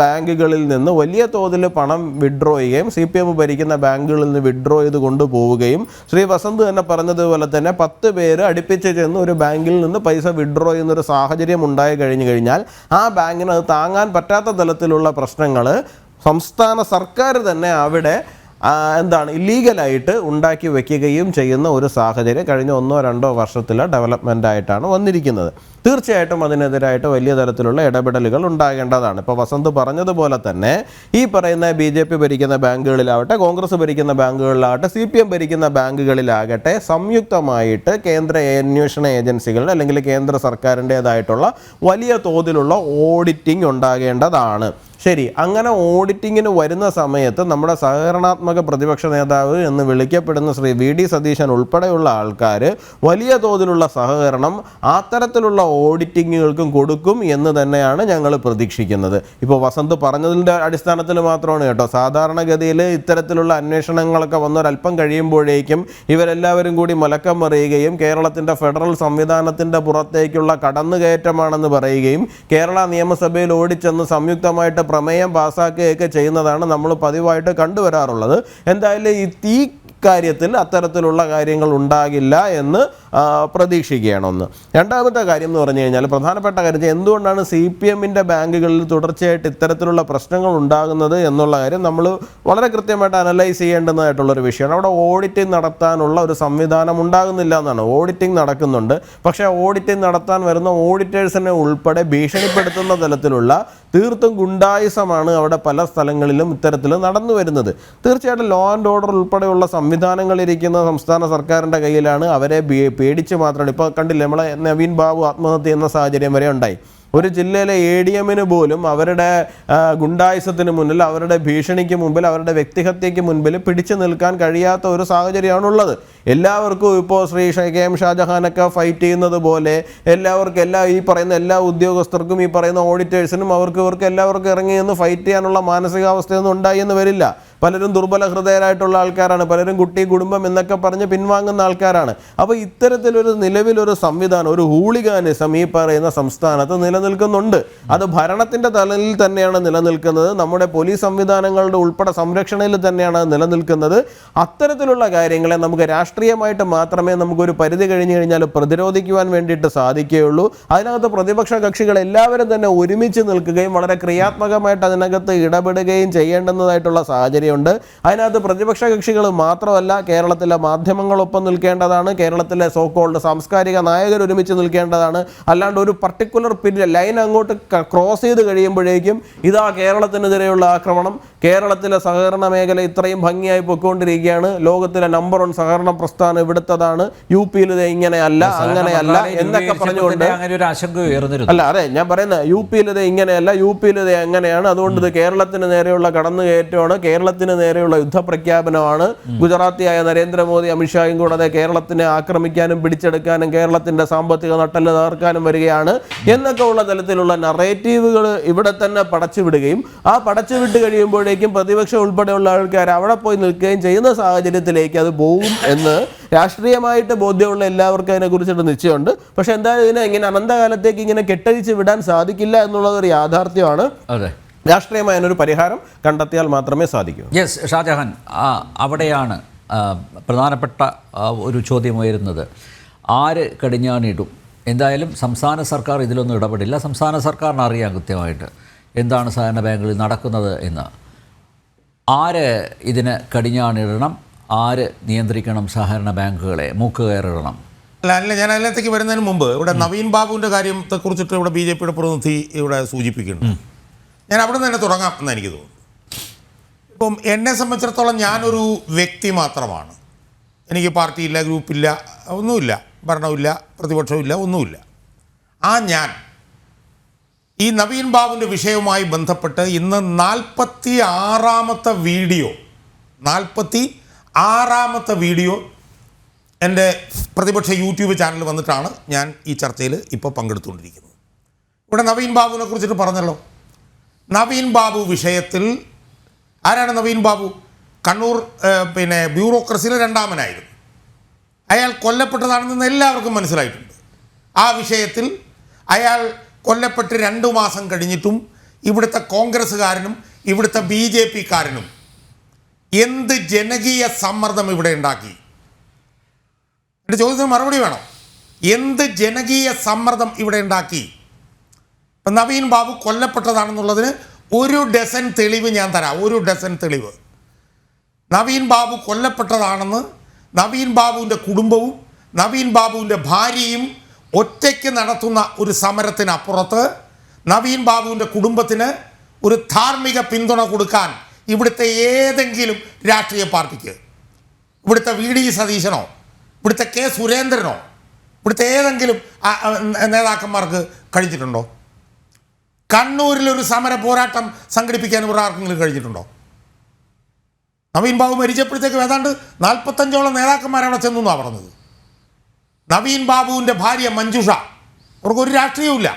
ബാങ്കുകളിൽ നിന്ന് വലിയ തോതിൽ പണം വിഡ്രോ ചെയ്യുകയും CPM ഭരിക്കുന്ന ബാങ്കുകളിൽ നിന്ന് വിഡ്രോ ചെയ്ത് കൊണ്ടുപോവുകയും, ശ്രീ വസന്ത് തന്നെ പറഞ്ഞതുപോലെ തന്നെ 10 പേര് അടുപ്പിച്ച് ചെന്ന് ഒരു ബാങ്കിൽ നിന്ന് പൈസ വിഡ്രോ ചെയ്യുന്നൊരു സാഹചര്യം ഉണ്ടായി കഴിഞ്ഞാൽ ആ ബാങ്കിന് അത് താങ്ങാൻ പറ്റാത്ത തലത്തിലുള്ള പ്രശ്നങ്ങൾ സംസ്ഥാന സർക്കാർ തന്നെ അവിടെ ഇല്ലീഗലായിട്ട് ഉണ്ടാക്കി വെക്കുകയും ചെയ്യുന്ന ഒരു സാഹചര്യം കഴിഞ്ഞ 1-2 വർഷത്തിലെ ഡെവലപ്മെൻ്റ് ആയിട്ടാണ് വന്നിരിക്കുന്നത്. തീർച്ചയായിട്ടും അതിനെതിരായിട്ട് വലിയ തരത്തിലുള്ള ഇടപെടലുകൾ ഉണ്ടാകേണ്ടതാണ്. ഇപ്പോൾ വസന്ത് പറഞ്ഞതുപോലെ തന്നെ ഈ പറയുന്ന BJP ഭരിക്കുന്ന ബാങ്കുകളിലാവട്ടെ, കോൺഗ്രസ് ഭരിക്കുന്ന ബാങ്കുകളിലാവട്ടെ, CPM ഭരിക്കുന്ന ബാങ്കുകളിലാകട്ടെ, സംയുക്തമായിട്ട് കേന്ദ്ര അന്വേഷണ ഏജൻസികളുടെ അല്ലെങ്കിൽ കേന്ദ്ര സർക്കാരിൻ്റേതായിട്ടുള്ള വലിയ തോതിലുള്ള ഓഡിറ്റിംഗ് ഉണ്ടാകേണ്ടതാണ്. ശരി, അങ്ങനെ ഓഡിറ്റിങ്ങിന് വരുന്ന സമയത്ത് നമ്മുടെ സഹകരണാത്മക പ്രതിപക്ഷ നേതാവ് എന്ന് വിളിക്കപ്പെടുന്ന ശ്രീ VD സതീശൻ ഉൾപ്പെടെയുള്ള ആൾക്കാർ വലിയ തോതിലുള്ള സഹകരണം അത്തരത്തിലുള്ള ഓഡിറ്റിങ്ങുകൾക്കും കൊടുക്കും എന്ന് തന്നെയാണ് ഞങ്ങൾ പ്രതീക്ഷിക്കുന്നത്. ഇപ്പോൾ വസന്ത് പറഞ്ഞതിൻ്റെ അടിസ്ഥാനത്തിൽ മാത്രമാണ് കേട്ടോ. സാധാരണഗതിയിൽ ഇത്തരത്തിലുള്ള അന്വേഷണങ്ങളൊക്കെ വന്നൊരല്പം കഴിയുമ്പോഴേക്കും ഇവരെല്ലാവരും കൂടി മലക്കം മറിയുകയും കേരളത്തിൻ്റെ ഫെഡറൽ സംവിധാനത്തിൻ്റെ പുറത്തേക്കുള്ള കടന്നുകയറ്റമാണെന്ന് പറയുകയും കേരള നിയമസഭയിൽ ഓടിച്ചെന്ന് സംയുക്തമായിട്ട് പ്രമേയം പാസ്സാക്കുകയൊക്കെ ചെയ്യുന്നതാണ് നമ്മൾ പതിവായിട്ട് കണ്ടുവരാറുള്ളത്. എന്തായാലും ഈ കാര്യത്തിൽ അത്തരത്തിലുള്ള കാര്യങ്ങൾ ഉണ്ടാകില്ല എന്ന് പ്രതീക്ഷിക്കുകയാണ്. ഒന്ന്. രണ്ടാമത്തെ കാര്യം എന്ന് പറഞ്ഞു കഴിഞ്ഞാൽ പ്രധാനപ്പെട്ട കാര്യം എന്തുകൊണ്ടാണ് CPM-ൻ്റെ ബാങ്കുകളിൽ തുടർച്ചയായിട്ട് ഇത്തരത്തിലുള്ള പ്രശ്നങ്ങൾ ഉണ്ടാകുന്നത് എന്നുള്ള കാര്യം നമ്മൾ വളരെ കൃത്യമായിട്ട് അനലൈസ് ചെയ്യേണ്ടതായിട്ടുള്ളൊരു വിഷയമാണ്. അവിടെ ഓഡിറ്റിംഗ് നടത്താനുള്ള ഒരു സംവിധാനം ഉണ്ടാകുന്നില്ല എന്നാണ്. ഓഡിറ്റിംഗ് നടക്കുന്നുണ്ട്, പക്ഷേ ഓഡിറ്റിംഗ് നടത്താൻ വരുന്ന ഓഡിറ്റേഴ്സിനെ ഉൾപ്പെടെ ഭീഷണിപ്പെടുത്തുന്ന തലത്തിലുള്ള തീർത്തും ഗുണ്ടായിസമാണ് അവിടെ പല സ്ഥലങ്ങളിലും ഇത്തരത്തിൽ നടന്നു വരുന്നത്. തീർച്ചയായിട്ടും ലോ ആൻഡ് ഓർഡർ ഉൾപ്പെടെയുള്ള സംവിധാനങ്ങളിരിക്കുന്ന സംസ്ഥാന സർക്കാരിൻ്റെ കയ്യിലാണ്. അവരെ പേടിച്ച് മാത്രമാണ്. ഇപ്പോൾ കണ്ടില്ലേ, നമ്മളെ നവീൻ ബാബു ആത്മഹത്യ ചെയ്യുന്ന സാഹചര്യം വരെ ഉണ്ടായി. ഒരു ജില്ലയിലെ ADM-ന് പോലും അവരുടെ ഗുണ്ടായിസത്തിന് മുന്നിൽ, അവരുടെ ഭീഷണിക്ക് മുമ്പിൽ, അവരുടെ വ്യക്തിഹത്യയ്ക്ക് മുൻപിൽ പിടിച്ചു നിൽക്കാൻ കഴിയാത്ത ഒരു സാഹചര്യമാണുള്ളത്. എല്ലാവർക്കും ഇപ്പോൾ ശ്രീ KM ഷാജഹാനൊക്കെ ഫൈറ്റ് ചെയ്യുന്നത് പോലെ എല്ലാവർക്കും ഈ പറയുന്ന എല്ലാ ഉദ്യോഗസ്ഥർക്കും ഈ പറയുന്ന ഓഡിറ്റേഴ്സിനും ഇവർക്ക് എല്ലാവർക്കും ഇറങ്ങി നിന്ന് ഫൈറ്റ് ചെയ്യാനുള്ള മാനസികാവസ്ഥയൊന്നും ഉണ്ടായി എന്ന് വരില്ല. പലരും ദുർബല ഹൃദയരായിട്ടുള്ള ആൾക്കാരാണ്, പലരും കുട്ടി കുടുംബം എന്നൊക്കെ പറഞ്ഞ് പിൻവാങ്ങുന്ന ആൾക്കാരാണ്. അപ്പോൾ ഇത്തരത്തിലൊരു നിലവിലൊരു സംവിധാനം, ഒരു ഹൂളിഗാനിസം ഈ പറയുന്ന സംസ്ഥാനത്ത് നിലനിൽക്കുന്നുണ്ട്. അത് ഭരണത്തിൻ്റെ തലത്തിൽ തന്നെയാണ് നിലനിൽക്കുന്നത്, നമ്മുടെ പോലീസ് സംവിധാനങ്ങളുടെ ഉൾപ്പെടെ സംരക്ഷണയിൽ തന്നെയാണ് നിലനിൽക്കുന്നത്. അത്തരത്തിലുള്ള കാര്യങ്ങളെ നമുക്ക് രാഷ്ട്രീയമായിട്ട് മാത്രമേ നമുക്കൊരു പരിധി കഴിഞ്ഞു കഴിഞ്ഞാൽ പ്രതിരോധിക്കുവാൻ വേണ്ടിയിട്ട് സാധിക്കുകയുള്ളൂ. അതിനകത്ത് പ്രതിപക്ഷ കക്ഷികൾ എല്ലാവരും തന്നെ ഒരുമിച്ച് നിൽക്കുകയും വളരെ ക്രിയാത്മകമായിട്ട് അതിനകത്ത് ഇടപെടുകയും ചെയ്യേണ്ടുന്നതായിട്ടുള്ള സാഹചര്യം ഉണ്ട്. അതിനകത്ത് പ്രതിപക്ഷ കക്ഷികൾ മാത്രമല്ല, കേരളത്തിലെ മാധ്യമങ്ങളൊപ്പം നിൽക്കേണ്ടതാണ്, കേരളത്തിലെ സോക്കോൾഡ് സാംസ്കാരിക നായകർ ഒരുമിച്ച് നിൽക്കേണ്ടതാണ്. അല്ലാണ്ട് ഒരു പർട്ടിക്കുലർ ലൈൻ അങ്ങോട്ട് ക്രോസ് ചെയ്ത് കഴിയുമ്പോഴേക്കും ഇതാ കേരളത്തിനെതിരെയുള്ള ആക്രമണം, കേരളത്തിലെ സഹകരണ മേഖല ഇത്രയും ഭംഗിയായി പൊയ്ക്കൊണ്ടിരിക്കുകയാണ്, ലോകത്തിലെ നമ്പർ 1 സഹകരണ പ്രസ്ഥാനം ഇവിടുത്തതാണ്, UP-ൽ ഇത് ഇങ്ങനെയല്ല അങ്ങനെയല്ല എന്നൊക്കെ പറഞ്ഞുകൊണ്ട് അല്ല, അതെ ഞാൻ പറയുന്നത്, UP-ൽ ഇത് ഇങ്ങനെയല്ല, UP-ൽ ഇത് എങ്ങനെയാണ്, അതുകൊണ്ട് ഇത് കേരളത്തിന് നേരെയുള്ള കടന്നുകയറ്റമാണ്, കേരളത്തിന് നേരെയുള്ള യുദ്ധപ്രഖ്യാപനമാണ്. ഗുജറാത്തിയായ നരേന്ദ്രമോദി അമിത്ഷായും കൂടാതെ കേരളത്തിനെ ആക്രമിക്കാനും പിടിച്ചെടുക്കാനും കേരളത്തിന്റെ സാമ്പത്തിക നട്ടെല്ല് തകർക്കാനും വരികയാണ് എന്നൊക്കെ ഉള്ള തലത്തിലുള്ള നറേറ്റീവുകൾ ഇവിടെ തന്നെ പടച്ചുവിടുകയും ആ പടച്ചുവിട്ട് കഴിയുമ്പോഴേക്കും പ്രതിപക്ഷം ഉൾപ്പെടെയുള്ള ആൾക്കാർ അവിടെ പോയി നിൽക്കുകയും ചെയ്യുന്ന സാഹചര്യത്തിലേക്ക് അത് പോകും എന്ന് രാഷ്ട്രീയമായിട്ട് ബോധ്യമുള്ള എല്ലാവർക്കും അതിനെക്കുറിച്ചിട്ട് നിശ്ചയമുണ്ട്. പക്ഷെ എന്തായാലും ഇങ്ങനെ അനന്തകാലത്തേക്ക് ഇങ്ങനെ കെട്ടഴിച്ച് വിടാൻ സാധിക്കില്ല എന്നുള്ളതൊരു യാഥാർത്ഥ്യമാണ്. അതെ, രാഷ്ട്രീയമായ ഒരു പരിഹാരം കണ്ടെത്തിയാൽ മാത്രമേ സാധിക്കൂ. യെസ് ഷാജഹാൻ, അവിടെയാണ് പ്രധാനപ്പെട്ട ഒരു ചോദ്യം ഉയരുന്നത്. ആര് കടിഞ്ഞാണിടും? എന്തായാലും സംസ്ഥാന സർക്കാർ ഇതിലൊന്നും ഇടപെടില്ല. സംസ്ഥാന സർക്കാരിന് അറിയാം കൃത്യമായിട്ട് എന്താണ് സഹകരണ ബാങ്കുകളിൽ നടക്കുന്നത് എന്ന്. ആര് ഇതിന് കടിഞ്ഞാണിടണം? ആര് നിയന്ത്രിക്കണം സഹകരണ ബാങ്കുകളെ? മൂക്കുകയറിടണം? അല്ല, ഞാൻ അതിനകത്തേക്ക് വരുന്നതിന് മുമ്പ് ഇവിടെ നവീൻ ബാബുവിൻ്റെ കാര്യത്തെക്കുറിച്ചിട്ട് ഇവിടെ BJP-യുടെ പ്രതിനിധി ഇവിടെ സൂചിപ്പിക്കുന്നു. ഞാൻ അവിടെ നിന്ന് തന്നെ തുടങ്ങാം എന്ന് എനിക്ക് തോന്നുന്നു. ഇപ്പം എന്നെ സംബന്ധിച്ചിടത്തോളം ഞാനൊരു വ്യക്തി മാത്രമാണ്. എനിക്ക് പാർട്ടിയില്ല, ഗ്രൂപ്പില്ല, ഒന്നുമില്ല, ഭരണമില്ല, പ്രതിപക്ഷമില്ല, ഒന്നുമില്ല. ഞാൻ ഈ നവീൻ ബാബുവിൻ്റെ വിഷയവുമായി ബന്ധപ്പെട്ട് ഇന്ന് 46ാമത്തെ വീഡിയോ എൻ്റെ പ്രതിപക്ഷ യൂട്യൂബ് ചാനൽ വന്നിട്ടാണ് ഞാൻ ഈ ചർച്ചയിൽ ഇപ്പോൾ പങ്കെടുത്തുകൊണ്ടിരിക്കുന്നത്. ഇവിടെ നവീൻ ബാബുവിനെ കുറിച്ചിട്ട് പറഞ്ഞല്ലോ. നവീൻ ബാബു വിഷയത്തിൽ ആരാണ് നവീൻ ബാബു? കണ്ണൂർ ബ്യൂറോക്രസിയിലെ 2ാമനായിരുന്നു. അയാൾ കൊല്ലപ്പെട്ടതാണെന്ന് എല്ലാവർക്കും മനസ്സിലായിട്ടുണ്ട്. ആ വിഷയത്തിൽ അയാൾ കൊല്ലപ്പെട്ട് 2 മാസം കഴിഞ്ഞിട്ടും ഇവിടുത്തെ കോൺഗ്രസ്സുകാരനും ഇവിടുത്തെ BJP-കാരനും എന്ത് ജനകീയ സമ്മർദ്ദം ഇവിടെ ഉണ്ടാക്കി? എൻ്റെ ചോദ്യത്തിന് മറുപടി വേണം. എന്ത് ജനകീയ സമ്മർദ്ദം ഇവിടെ ഉണ്ടാക്കി? ഇപ്പം നവീൻ ബാബു കൊല്ലപ്പെട്ടതാണെന്നുള്ളതിന് 1 ഡസൻ തെളിവ് ഞാൻ തരാം. 1 ഡസൻ തെളിവ്. നവീൻ ബാബു കൊല്ലപ്പെട്ടതാണെന്ന് നവീൻ ബാബുവിൻ്റെ കുടുംബവും നവീൻ ബാബുവിൻ്റെ ഭാര്യയും ഒറ്റയ്ക്ക് നടത്തുന്ന ഒരു സമരത്തിനപ്പുറത്ത് നവീൻ ബാബുവിൻ്റെ കുടുംബത്തിന് ഒരു ധാർമ്മിക പിന്തുണ കൊടുക്കാൻ ഇവിടുത്തെ ഏതെങ്കിലും രാഷ്ട്രീയ പാർട്ടിക്ക്, ഇവിടുത്തെ VD സതീശനോ ഇവിടുത്തെ K സുരേന്ദ്രനോ ഇവിടുത്തെ ഏതെങ്കിലും നേതാക്കന്മാർക്ക് കഴിഞ്ഞിട്ടുണ്ടോ? കണ്ണൂരിൽ ഒരു സമര പോരാട്ടം സംഘടിപ്പിക്കാൻ ഇവിടെ ആർക്കെങ്കിലും കഴിഞ്ഞിട്ടുണ്ടോ? നവീൻ ബാബു മരിച്ചപ്പോഴത്തേക്ക് ഏതാണ്ട് 45ഓളം നേതാക്കന്മാരവിടെ ചെന്നു എന്നാണ് പറഞ്ഞത്. നവീൻ ബാബുവിൻ്റെ ഭാര്യ മഞ്ജുഷ, അവർക്കൊരു രാഷ്ട്രീയവുമില്ല,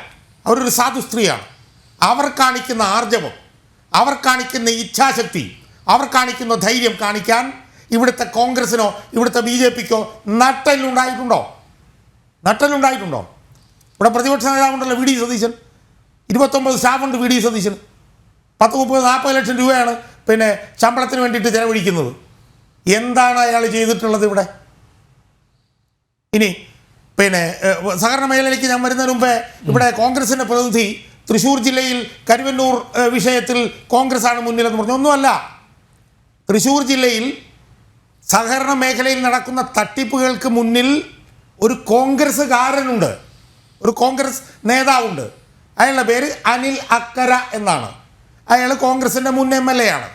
അവരൊരു സാധു സ്ത്രീയാണ്. അവർ കാണിക്കുന്ന ആർജവം, അവർ കാണിക്കുന്ന ഇച്ഛാശക്തി, അവർ കാണിക്കുന്ന ധൈര്യം കാണിക്കാൻ ഇവിടുത്തെ കോൺഗ്രസിനോ ഇവിടുത്തെ BJPക്കോ നട്ടലുണ്ടായിട്ടുണ്ടോ? ഇവിടെ പ്രതിപക്ഷ നേതാവുണ്ടല്ലോ VD സതീശൻ, 29 സ്റ്റാഫുണ്ട് VD സതീശൻ. 10-30-40 ലക്ഷം രൂപയാണ് പിന്നെ ശമ്പളത്തിന് വേണ്ടിയിട്ട് ചെലവഴിക്കുന്നത്. എന്താണ് അയാൾ ചെയ്തിട്ടുള്ളത് ഇവിടെ? ഇനി പിന്നെ സഹകരണ മേഖലയിലേക്ക് ഞാൻ വരുന്നതിന് മുമ്പേ ഇവിടെ കോൺഗ്രസിൻ്റെ പ്രതിനിധി തൃശ്ശൂർ ജില്ലയിൽ കരുവന്നൂർ വിഷയത്തിൽ കോൺഗ്രസ് ആണ് മുന്നിലെന്ന് പറഞ്ഞു. ഒന്നുമല്ല. തൃശ്ശൂർ ജില്ലയിൽ സഹകരണ മേഖലയിൽ നടക്കുന്ന തട്ടിപ്പുകൾക്ക് മുന്നിൽ ഒരു കോൺഗ്രസ്സുകാരനുണ്ട്, ഒരു കോൺഗ്രസ് നേതാവുണ്ട്. അയാളുടെ പേര് അനിൽ അക്കര എന്നാണ്. അയാൾ കോൺഗ്രസിൻ്റെ മുൻ MLA ആണ്.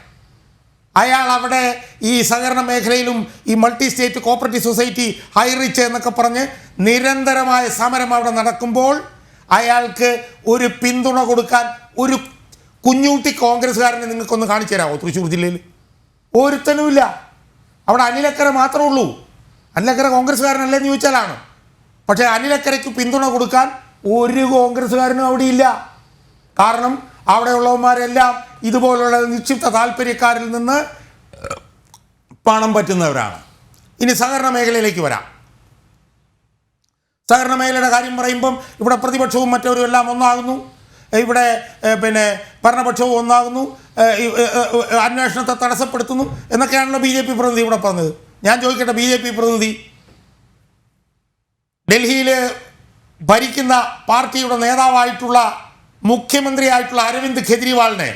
അയാൾ അവിടെ ഈ സഹകരണ മേഖലയിലും ഈ multi state cooperative society Highrich എന്നൊക്കെ പറഞ്ഞ് നിരന്തരമായ സമരം അവിടെ നടക്കുമ്പോൾ അയാൾക്ക് ഒരു പിന്തുണ കൊടുക്കാൻ ഒരു കുഞ്ഞൂട്ടി കോൺഗ്രസ്സുകാരനെ നിങ്ങൾക്കൊന്ന് കാണിച്ചു തരാമോ? തൃശ്ശൂർ ജില്ലയിൽ ഒരുത്തനുമില്ല. അവിടെ അനിലക്കര മാത്രമേ ഉള്ളൂ. അനിലക്കര കോൺഗ്രസ്സുകാരനല്ലെന്ന് ചോദിച്ചാലാണ്. പക്ഷേ അനിലക്കരയ്ക്ക് പിന്തുണ കൊടുക്കാൻ ഒരു കോൺഗ്രസ്സുകാരനും അവിടെ ഇല്ല. കാരണം അവിടെയുള്ളവന്മാരെല്ലാം ഇതുപോലുള്ള നിക്ഷിപ്ത താല്പര്യക്കാരിൽ നിന്ന് പണം പറ്റുന്നവരാണ്. ഇനി സഹകരണ മേഖലയിലേക്ക് വരാം. സഹകരണ മേഖലയുടെ കാര്യം പറയുമ്പം ഇവിടെ പ്രതിപക്ഷവും മറ്റവരും എല്ലാം ഒന്നാകുന്നു, ഇവിടെ പിന്നെ ഭരണപക്ഷവും ഒന്നാകുന്നു, അന്വേഷണത്തെ തടസ്സപ്പെടുത്തുന്നു എന്നൊക്കെയാണല്ലോ BJP പ്രതിനിധി ഇവിടെ പറഞ്ഞത്. ഞാൻ ചോദിക്കട്ടെ, BJP പ്രതിനിധി, ഡൽഹിയിൽ ഭരിക്കുന്ന പാർട്ടിയുടെ നേതാവായിട്ടുള്ള മുഖ്യമന്ത്രിയായിട്ടുള്ള അരവിന്ദ് കെജ്രിവാളിനെ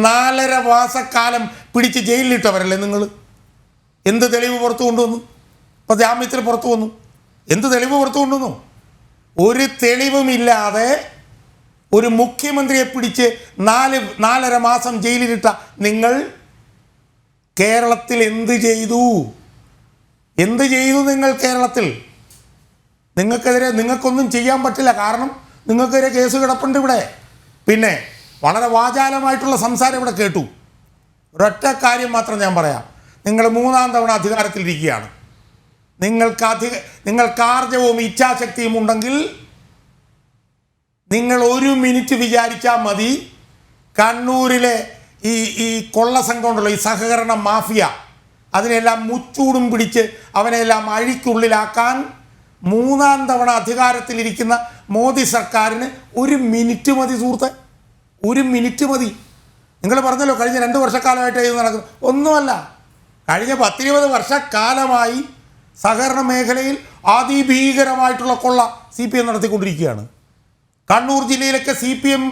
4.5 മാസക്കാലം പിടിച്ച് ജയിലിലിട്ടവരല്ലേ നിങ്ങൾ? എന്ത് തെളിവ് പുറത്തു കൊണ്ടുവന്നു? ഇപ്പോൾ ജാമ്യത്തിൽ പുറത്തു വന്നു. എന്ത് തെളിവ് പുറത്തു കൊണ്ടുവന്നു? ഒരു തെളിവുമില്ലാതെ ഒരു മുഖ്യമന്ത്രിയെ പിടിച്ച് 4.5 മാസം ജയിലിലിട്ട നിങ്ങൾ കേരളത്തിൽ എന്ത് ചെയ്തു? നിങ്ങൾ കേരളത്തിൽ? നിങ്ങൾക്കൊന്നും ചെയ്യാൻ പറ്റില്ല. കാരണം നിങ്ങൾക്കെതിരെ കേസ് കിടപ്പുണ്ട് ഇവിടെ. പിന്നെ വളരെ വാചാലമായിട്ടുള്ള സംസാരം ഇവിടെ കേട്ടു. ഒരൊറ്റ കാര്യം മാത്രം ഞാൻ പറയാം. നിങ്ങൾ 3-ാം തവണ അധികാരത്തിലിരിക്കുകയാണ്. നിങ്ങൾക്ക് ആർജവും ഇച്ഛാശക്തിയും ഉണ്ടെങ്കിൽ നിങ്ങൾ 1 മിനിറ്റ് വിചാരിച്ചാൽ മതി, കണ്ണൂരിലെ ഈ കൊള്ള സംഘം ഉണ്ടല്ലോ, ഈ സഹകരണ മാഫിയ, അതിനെല്ലാം മുച്ചൂടും പിടിച്ച് അവനെല്ലാം അഴിക്കുള്ളിലാക്കാൻ 3-ാം തവണ അധികാരത്തിലിരിക്കുന്ന മോദി സർക്കാരിന് 1 മിനിറ്റ് മതി സുഹൃത്തെ. 1 മിനിറ്റ് മതി. നിങ്ങൾ പറഞ്ഞല്ലോ കഴിഞ്ഞ 2 വർഷക്കാലമായിട്ട് ഇത് നടക്കുന്നു. ഒന്നുമല്ല, കഴിഞ്ഞ 10-20 വർഷക്കാലമായി സഹകരണ മേഖലയിൽ അതിഭീകരമായിട്ടുള്ള കൊള്ള CPM നടത്തിക്കൊണ്ടിരിക്കുകയാണ്. കണ്ണൂർ ജില്ലയിലൊക്കെ CPM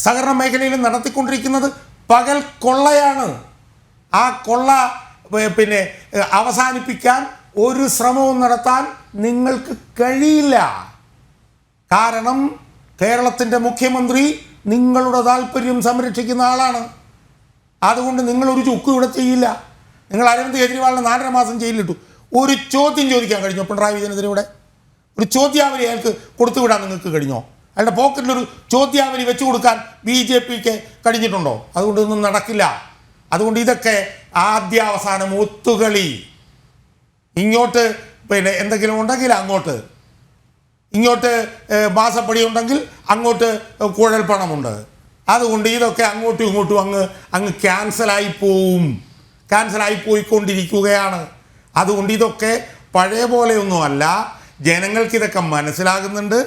സഹകരണ മേഖലയിൽ നടത്തിക്കൊണ്ടിരിക്കുന്നത് പകൽ കൊള്ളയാണ്. ആ കൊള്ള പിന്നെ അവസാനിപ്പിക്കാൻ ഒരു ശ്രമവും നടത്താൻ നിങ്ങൾക്ക് കഴിയില്ല. കാരണം കേരളത്തിൻ്റെ മുഖ്യമന്ത്രി നിങ്ങളുടെ താല്പര്യം സംരക്ഷിക്കുന്ന ആളാണ്. അതുകൊണ്ട് നിങ്ങളൊരു ചുക്കും ഇവിടെ ചെയ്യില്ല. നിങ്ങൾ അരവിന്ദ് കെജ്രിവാളിനെ 4.5 മാസം ജയിലിലിട്ടു. ഒരു ചോദ്യം ചോദിക്കാൻ കഴിഞ്ഞോ പിണറായി വിജയനെതിരെ? ഇവിടെ ഒരു ചോദ്യാവലി അയാൾക്ക് കൊടുത്തുവിടാൻ നിങ്ങൾക്ക് കഴിഞ്ഞോ? അയാളുടെ പോക്കറ്റിലൊരു ചോദ്യാവലി വെച്ചു കൊടുക്കാൻ BJPക്ക് കഴിഞ്ഞിട്ടുണ്ടോ? അതുകൊണ്ടൊന്നും നടക്കില്ല. അതുകൊണ്ട് ഇതൊക്കെ ആദ്യാവസാനം ഒത്തുകളി. ഇങ്ങോട്ട് പിന്നെ എന്തെങ്കിലും ഉണ്ടെങ്കിൽ അങ്ങോട്ട്, ഇങ്ങോട്ട് മാസപ്പടി ഉണ്ടെങ്കിൽ അങ്ങോട്ട് കുഴൽ പണമുണ്ട്. അതുകൊണ്ട് ഇതൊക്കെ അങ്ങോട്ടും ഇങ്ങോട്ടും അങ്ങ് ക്യാൻസലായി പോയിക്കൊണ്ടിരിക്കുകയാണ്. അതുകൊണ്ട് ഇതൊക്കെ പഴയ പോലെയൊന്നുമല്ല. ജനങ്ങൾക്കിതൊക്കെ മനസ്സിലാകുന്നുണ്ട്.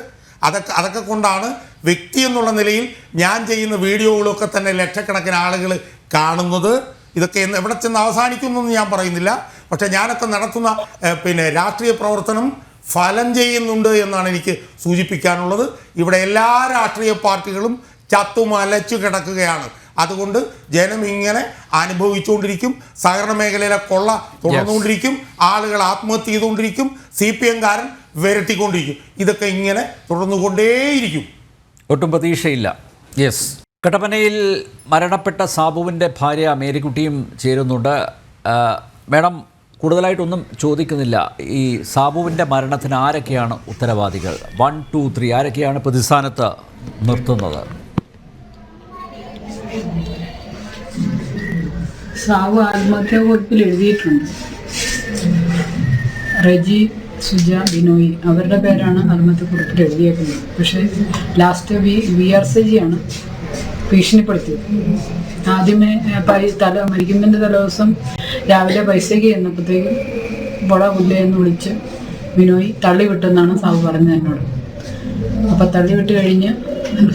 അതൊക്കെ കൊണ്ടാണ് വ്യക്തി എന്നുള്ള നിലയിൽ ഞാൻ ചെയ്യുന്ന വീഡിയോകളൊക്കെ തന്നെ ലക്ഷക്കണക്കിന് ആളുകൾ കാണുന്നത്. ഇതൊക്കെ എവിടെ ചെന്ന് അവസാനിക്കുന്നൊന്നും ഞാൻ പറയുന്നില്ല. പക്ഷേ ഞാനൊക്കെ നടത്തുന്ന പിന്നെ രാഷ്ട്രീയ പ്രവർത്തനം ഫലം ചെയ്യുന്നുണ്ട് എന്നാണ് എനിക്ക് സൂചിപ്പിക്കാനുള്ളത്. ഇവിടെ എല്ലാ രാഷ്ട്രീയ പാർട്ടികളും ചത്തുമലച്ചു കിടക്കുകയാണ്. അതുകൊണ്ട് ജനം ഇങ്ങനെ അനുഭവിച്ചുകൊണ്ടിരിക്കും. സഹകരണ മേഖലയിലെ കൊള്ള തുടർന്നുകൊണ്ടിരിക്കും. ആളുകൾ ആത്മഹത്യ ചെയ്തുകൊണ്ടിരിക്കും. CPM-കാരൻ വിരട്ടിക്കൊണ്ടിരിക്കും. ഇതൊക്കെ ഇങ്ങനെ തുടർന്നുകൊണ്ടേയിരിക്കും. ഒട്ടും പ്രതീക്ഷയില്ല. യെസ്. കട്ടപ്പനയിൽ മരണപ്പെട്ട സാബുവിൻ്റെ ഭാര്യ മേരിക്കുട്ടിയും ചേരുന്നുണ്ട്. മാഡം, കൂടുതലായിട്ടൊന്നും ചോദിക്കുന്നില്ല. ഈ സാബുവിൻ്റെ മരണത്തിന് ആരൊക്കെയാണ് ഉത്തരവാദികൾ? 1, 2, 3 ആരൊക്കെയാണ് പ്രതിസ്ഥാനത്ത് നിർത്തുന്നത്? സാവു ആത്മഹത്യാക്കുറിപ്പിൽ എഴുതിയിട്ടുണ്ട്. റെജി, സുജ, ബിനോയ് അവരുടെ പേരാണ് ആത്മഹത്യാക്കുറിപ്പിൽ എഴുതിയേക്കുന്നത്. പക്ഷേ ലാസ്റ്റ് VRCG ആണ് ഭീഷണിപ്പെടുത്തിയത്. ആദ്യമേ മരിക്കുന്നതിൻ്റെ തലേദിവസം രാവിലെ പൈസയ്ക്ക് ചെന്നപ്പോഴത്തേക്കും പൊട പുല്ലയെന്ന് വിളിച്ച് ബിനോയ് തള്ളിവിട്ടെന്നാണ് സാവു പറഞ്ഞത് എന്നോട്. അപ്പം തള്ളിവിട്ട് കഴിഞ്ഞ്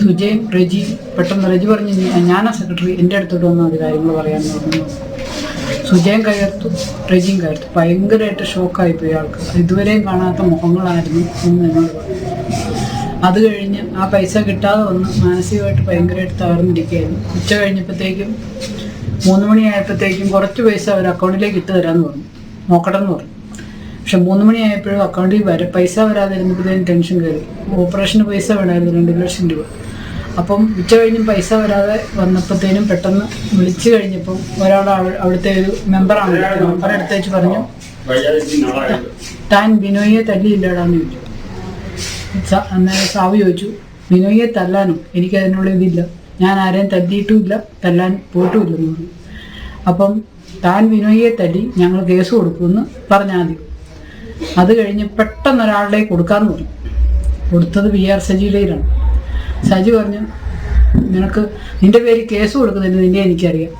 സുജയും റെജിയും പെട്ടെന്ന് റെജി പറഞ്ഞ് ഞാനാ സെക്രട്ടറി, എൻ്റെ അടുത്തോട്ട് വന്നാൽ അത് കാര്യങ്ങൾ പറയാമെന്ന് പറഞ്ഞു. സുജയും കയർത്തു, റെജിയും കയർത്തു. ഭയങ്കരമായിട്ട് ഷോക്കായിപ്പോയി ആൾക്ക്. ഇതുവരെയും കാണാത്ത മുഖങ്ങളായിരുന്നു എന്ന് എന്നോട് പറഞ്ഞു. അത് കഴിഞ്ഞ് ആ പൈസ കിട്ടാതെ വന്ന് മാനസികമായിട്ട് ഭയങ്കരമായിട്ട് തകർന്നിരിക്കുകയായിരുന്നു. ഉച്ച കഴിഞ്ഞപ്പോഴത്തേക്കും 3 മണിയായപ്പോഴത്തേക്കും കുറച്ച് പൈസ അവർ അക്കൗണ്ടിലേക്ക് ഇട്ട് തരാമെന്ന് പറഞ്ഞു, നോക്കട്ടെ എന്ന് പറഞ്ഞു. പക്ഷെ 3 മണിയായപ്പോഴും അക്കൗണ്ടിൽ പൈസ വരാതിരുന്നപ്പോഴത്തേക്കും ടെൻഷൻ കയറി. ഓപ്പറേഷന് പൈസ വേണമായിരുന്നു 2 ലക്ഷം രൂപ. അപ്പം ഉച്ച കഴിഞ്ഞും പൈസ വരാതെ വന്നപ്പോഴത്തേനും പെട്ടെന്ന് വിളിച്ചു കഴിഞ്ഞപ്പം ഒരാൾ അവിടുത്തെ ഒരു മെമ്പറാണ്, മെമ്പറെ അടുത്ത് വെച്ച് പറഞ്ഞു, താൻ ബിനോയിയെ തല്ലിയില്ലാടാന്ന് ചോദിച്ചു. അന്നേരം സാവു ചോദിച്ചു, ബിനോയിയെ തല്ലാനോ? എനിക്കതിനുള്ള ഇതില്ല, ഞാൻ ആരെയും തല്ലിയിട്ടുമില്ല, തല്ലാൻ പോയിട്ടുമില്ലെന്ന് പറഞ്ഞു. അപ്പം താൻ ബിനോയിയെ തല്ലി, ഞങ്ങൾ കേസ് കൊടുക്കുമെന്ന് പറഞ്ഞാദ്യം. അത് കഴിഞ്ഞ് പെട്ടെന്ന് ഒരാളുടെ കൊടുക്കാമെന്ന് പറഞ്ഞു. കൊടുത്തത് VRCGയിലാണ്. സജി പറഞ്ഞു, നിന്റെ പേര് കേസ് കൊടുക്കുന്നില്ല, നിന്റെ എനിക്കറിയാം,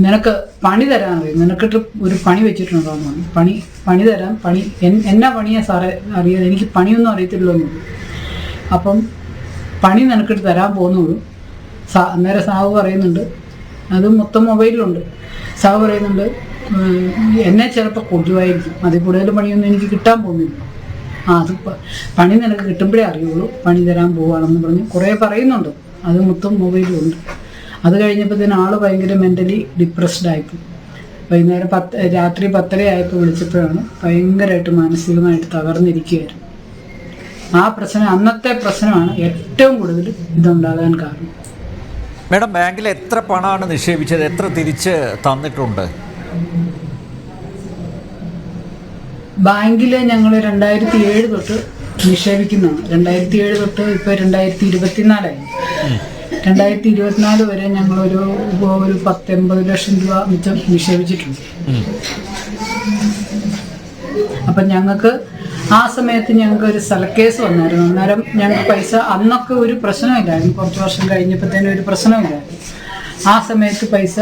നിനക്ക് പണി തരാൻ അറിയാം, നിനക്കിട്ട് ഒരു പണി വെച്ചിട്ടുണ്ടോ എന്ന് പറഞ്ഞു. പണി തരാം, പണി എന്നാ പണിയാ സാറേ അറിയാം, എനിക്ക് പണിയൊന്നും അറിയത്തില്ലോ എന്ന് പറഞ്ഞു. അപ്പം പണി നിനക്കിട്ട് തരാൻ പോകുന്നുള്ളൂ. അന്നേരം സാവു പറയുന്നുണ്ട്, അത് മൊത്തം മൊബൈലിലുണ്ട്. സാവു പറയുന്നുണ്ട്, എന്നെ ചിലപ്പോൾ കൊല്ലുമായിരിക്കും, അതിൽ കൂടുതൽ പണിയൊന്നും എനിക്ക് കിട്ടാൻ പോകുന്നില്ല. അത് പണി നിനക്ക് കിട്ടുമ്പോഴേ അറിയുള്ളൂ, പണി തരാൻ പോവുകയാണെന്ന് പറഞ്ഞ് കുറേ പറയുന്നുണ്ട്. അത് മൊത്തം മൊബൈലിലുണ്ട്. അത് കഴിഞ്ഞപ്പോഴത്തേന് ആൾ ഭയങ്കര മെൻ്റലി ഡിപ്രസ്ഡ് ആയിപ്പോയി. വൈകുന്നേരം രാത്രി 10:30 ആയപ്പോൾ വിളിച്ചപ്പോഴാണ് ഭയങ്കരമായിട്ട് മാനസികമായിട്ട് തകർന്നിരിക്കുകയായിരുന്നു. ആ പ്രശ്നം, അന്നത്തെ പ്രശ്നമാണ് ഏറ്റവും കൂടുതൽ ഇതുണ്ടാകാൻ കാരണം. മേഡം, ബാങ്കിൽ എത്ര പണമാണ് നിക്ഷേപിച്ചത്, എത്ര തിരിച്ച് തന്നിട്ടുണ്ട്? ബാങ്കിൽ ഞങ്ങൾ 2007 തൊട്ട് നിക്ഷേപിക്കുന്നതാണ്. 2007 തൊട്ട് ഇപ്പോൾ 2024 2024 വരെ ഞങ്ങളൊരു 80 ലക്ഷം രൂപ മിച്ചം നിക്ഷേപിച്ചിട്ടുണ്ട്. അപ്പം ഞങ്ങൾക്ക് ആ സമയത്ത് ഞങ്ങൾക്ക് ഒരു സ്ഥലക്കേസ് വന്നായിരുന്നു. അന്നേരം ഞങ്ങൾക്ക് പൈസ അന്നൊക്കെ ഒരു പ്രശ്നമില്ലായിരുന്നു. കുറച്ച് വർഷം കഴിഞ്ഞപ്പോഴത്തേനും ഒരു പ്രശ്നമില്ലായിരുന്നു. ആ സമയത്ത് പൈസ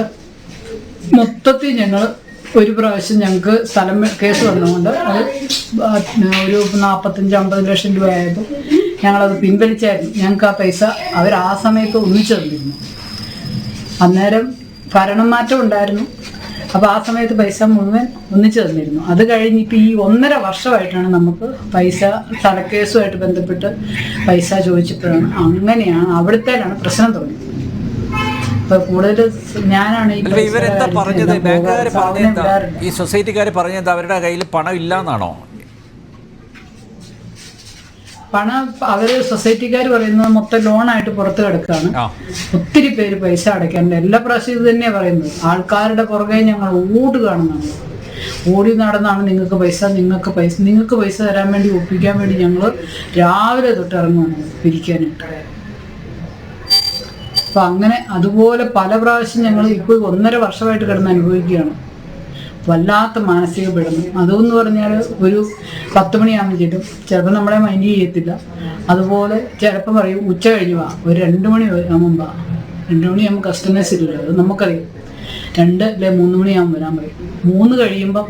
മൊത്തത്തിൽ ഞങ്ങൾ ഒരു പ്രാവശ്യം ഞങ്ങൾക്ക് സ്ഥലം കേസ് വന്നുകൊണ്ട് അത് ഒരു 45-50 ലക്ഷം രൂപ ആയപ്പോൾ ഞങ്ങളത് പിൻവലിച്ചായിരുന്നു. ഞങ്ങൾക്ക് ആ പൈസ അവർ ആ സമയത്ത് ഒന്നിച്ചു തന്നിരുന്നു. അന്നേരം ഭരണം മാറ്റം ഉണ്ടായിരുന്നു. അപ്പോൾ ആ സമയത്ത് പൈസ മുഴുവൻ ഒന്നിച്ചു തന്നിരുന്നു. അത് കഴിഞ്ഞിപ്പോൾ ഈ 1.5 വർഷമായിട്ടാണ് നമുക്ക് പൈസ സ്ഥലക്കേസുമായിട്ട് ബന്ധപ്പെട്ട് പൈസ ചോദിച്ചപ്പോഴാണ് അങ്ങനെയാണ് അവിടുത്തേലാണ് പ്രശ്നം തുടങ്ങിയത്. കൂടുതൽ ഞാനാണ് ഇവരെന്താ പറഞ്ഞത്? ബാങ്കുകാർ പറഞ്ഞത്, ഈ സൊസൈറ്റിക്കാർ പറഞ്ഞത് അവരുടെ കയ്യിൽ പണം ഇല്ലാന്നാണോ? പണം അവര് സൊസൈറ്റിക്കാർ പറയുന്നത് മൊത്തം ലോണായിട്ട് പുറത്ത് കിടക്കുകയാണ്. ഒത്തിരി പേര് പൈസ അടയ്ക്കാറുണ്ട്. എല്ലാ പ്രാവശ്യം ഇത് തന്നെയാണ് പറയുന്നത്. ആൾക്കാരുടെ പുറകെ ഞങ്ങൾ ഓടുകയാണെന്നാണ്, ഓടി നടന്നാണ് നിങ്ങൾക്ക് പൈസ തരാൻ വേണ്ടി ഒപ്പിക്കാൻ വേണ്ടി ഞങ്ങൾ രാവിലെ തൊട്ട് ഇറങ്ങുകയാണ് പിരിക്കാനായിട്ട്. അപ്പം അങ്ങനെ അതുപോലെ പല പ്രാവശ്യം ഞങ്ങൾ ഇപ്പോൾ 1.5 വർഷമായിട്ട് കിടന്ന് അനുഭവിക്കുകയാണ്. വല്ലാത്ത മാനസിക പീഡനം. അതെന്ന് പറഞ്ഞാൽ ഒരു 10 മണിയാകുമ്പോൾ ചെല്ലും, ചിലപ്പോൾ നമ്മളെ മൈൻഡ് ചെയ്യത്തില്ല. അതുപോലെ ചിലപ്പോൾ പറയും ഉച്ച കഴിഞ്ഞ് വാ, ഒരു 2 മണി ആകുമ്പോൾ വാ. 2 മണിയാകുമ്പോൾ കസ്റ്റമേഴ്സ് ഇല്ലല്ലോ, അത് നമുക്കറിയാം. 2 അല്ലെ 3 മണിയാകുമ്പോൾ വരാൻ പറയും. 3 കഴിയുമ്പം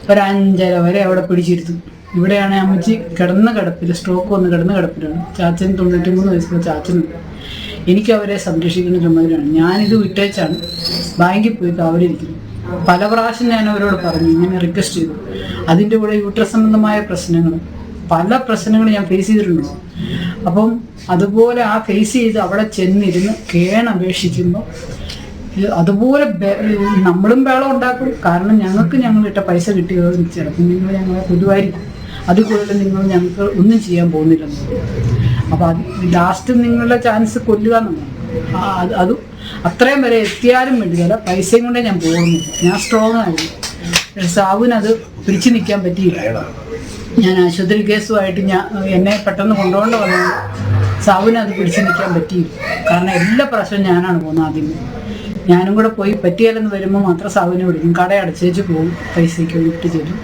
ഒരു 5:30 വരെ അവിടെ പിടിച്ചിരുത്തും. ഇവിടെയാണ് അമ്മച്ചി കിടന്ന കിടപ്പിൽ, സ്ട്രോക്ക് വന്ന് കിടന്ന കിടപ്പിലാണ്. ചാച്ചന് 93 വയസ്സുള്ള ചാച്ചനുണ്ട്. എനിക്ക് അവരെ സംരക്ഷിക്കുന്ന ചുമതലയാണ്. ഞാനിത് വിട്ടേച്ചാണ് ബാങ്കിൽ പോയി കാവലിരിക്കുന്നത്. പല പ്രാവശ്യം ഞാൻ അവരോട് പറഞ്ഞു, ഇങ്ങനെ റിക്വസ്റ്റ് ചെയ്തു. അതിൻ്റെ കൂടെ യൂട്രസ് സംബന്ധമായ പ്രശ്നങ്ങൾ, പല പ്രശ്നങ്ങളും ഞാൻ ഫേസ് ചെയ്തിട്ടുണ്ട്. അപ്പം അതുപോലെ ആ ഫേസ് ചെയ്ത് അവിടെ ചെന്നിരുന്ന് കേണപേക്ഷിക്കുമ്പോൾ അതുപോലെ നമ്മളും ബേളം ഉണ്ടാക്കും. കാരണം ഞങ്ങളിട്ട പൈസ കിട്ടിയോ ചിലപ്പോൾ നിങ്ങൾ ഞങ്ങളെ പൊതുവായിരിക്കും, അത് കൂടുതൽ നിങ്ങൾ ഞങ്ങൾക്ക് ഒന്നും ചെയ്യാൻ പോകുന്നില്ലെന്ന്. അപ്പോൾ അത് ലാസ്റ്റ് നിങ്ങളുടെ ചാൻസ് കൊല്ലുക എന്നുള്ളതാണ്. അതും അത്രയും വരെ എത്തിയാലും വേണ്ടിയല്ല, പൈസയും കൊണ്ടേ ഞാൻ പോകുന്നില്ല. ഞാൻ സ്ട്രോങ് ആയിരുന്നു. പക്ഷെ സാബുവിനത് പിടിച്ചു നിൽക്കാൻ പറ്റിയില്ല. ഞാൻ ആശുപത്രി കേസുമായിട്ട് എന്നെ പെട്ടെന്ന് കൊണ്ടുകൊണ്ട് വന്നത് സാബുവിനത് പിടിച്ചു നിൽക്കാൻ പറ്റിയില്ല. കാരണം എല്ലാ പ്രാവശ്യവും ഞാനാണ് പോകുന്നത്. ആദ്യമേ ഞാനും കൂടെ പോയി പറ്റിയാലെന്ന് വരുമ്പോൾ മാത്രം സാബുവിനെ വിളിക്കും. കട അടച്ചേച്ച് പോകും, പൈസയ്ക്ക് വിട്ട് ചെല്ലും.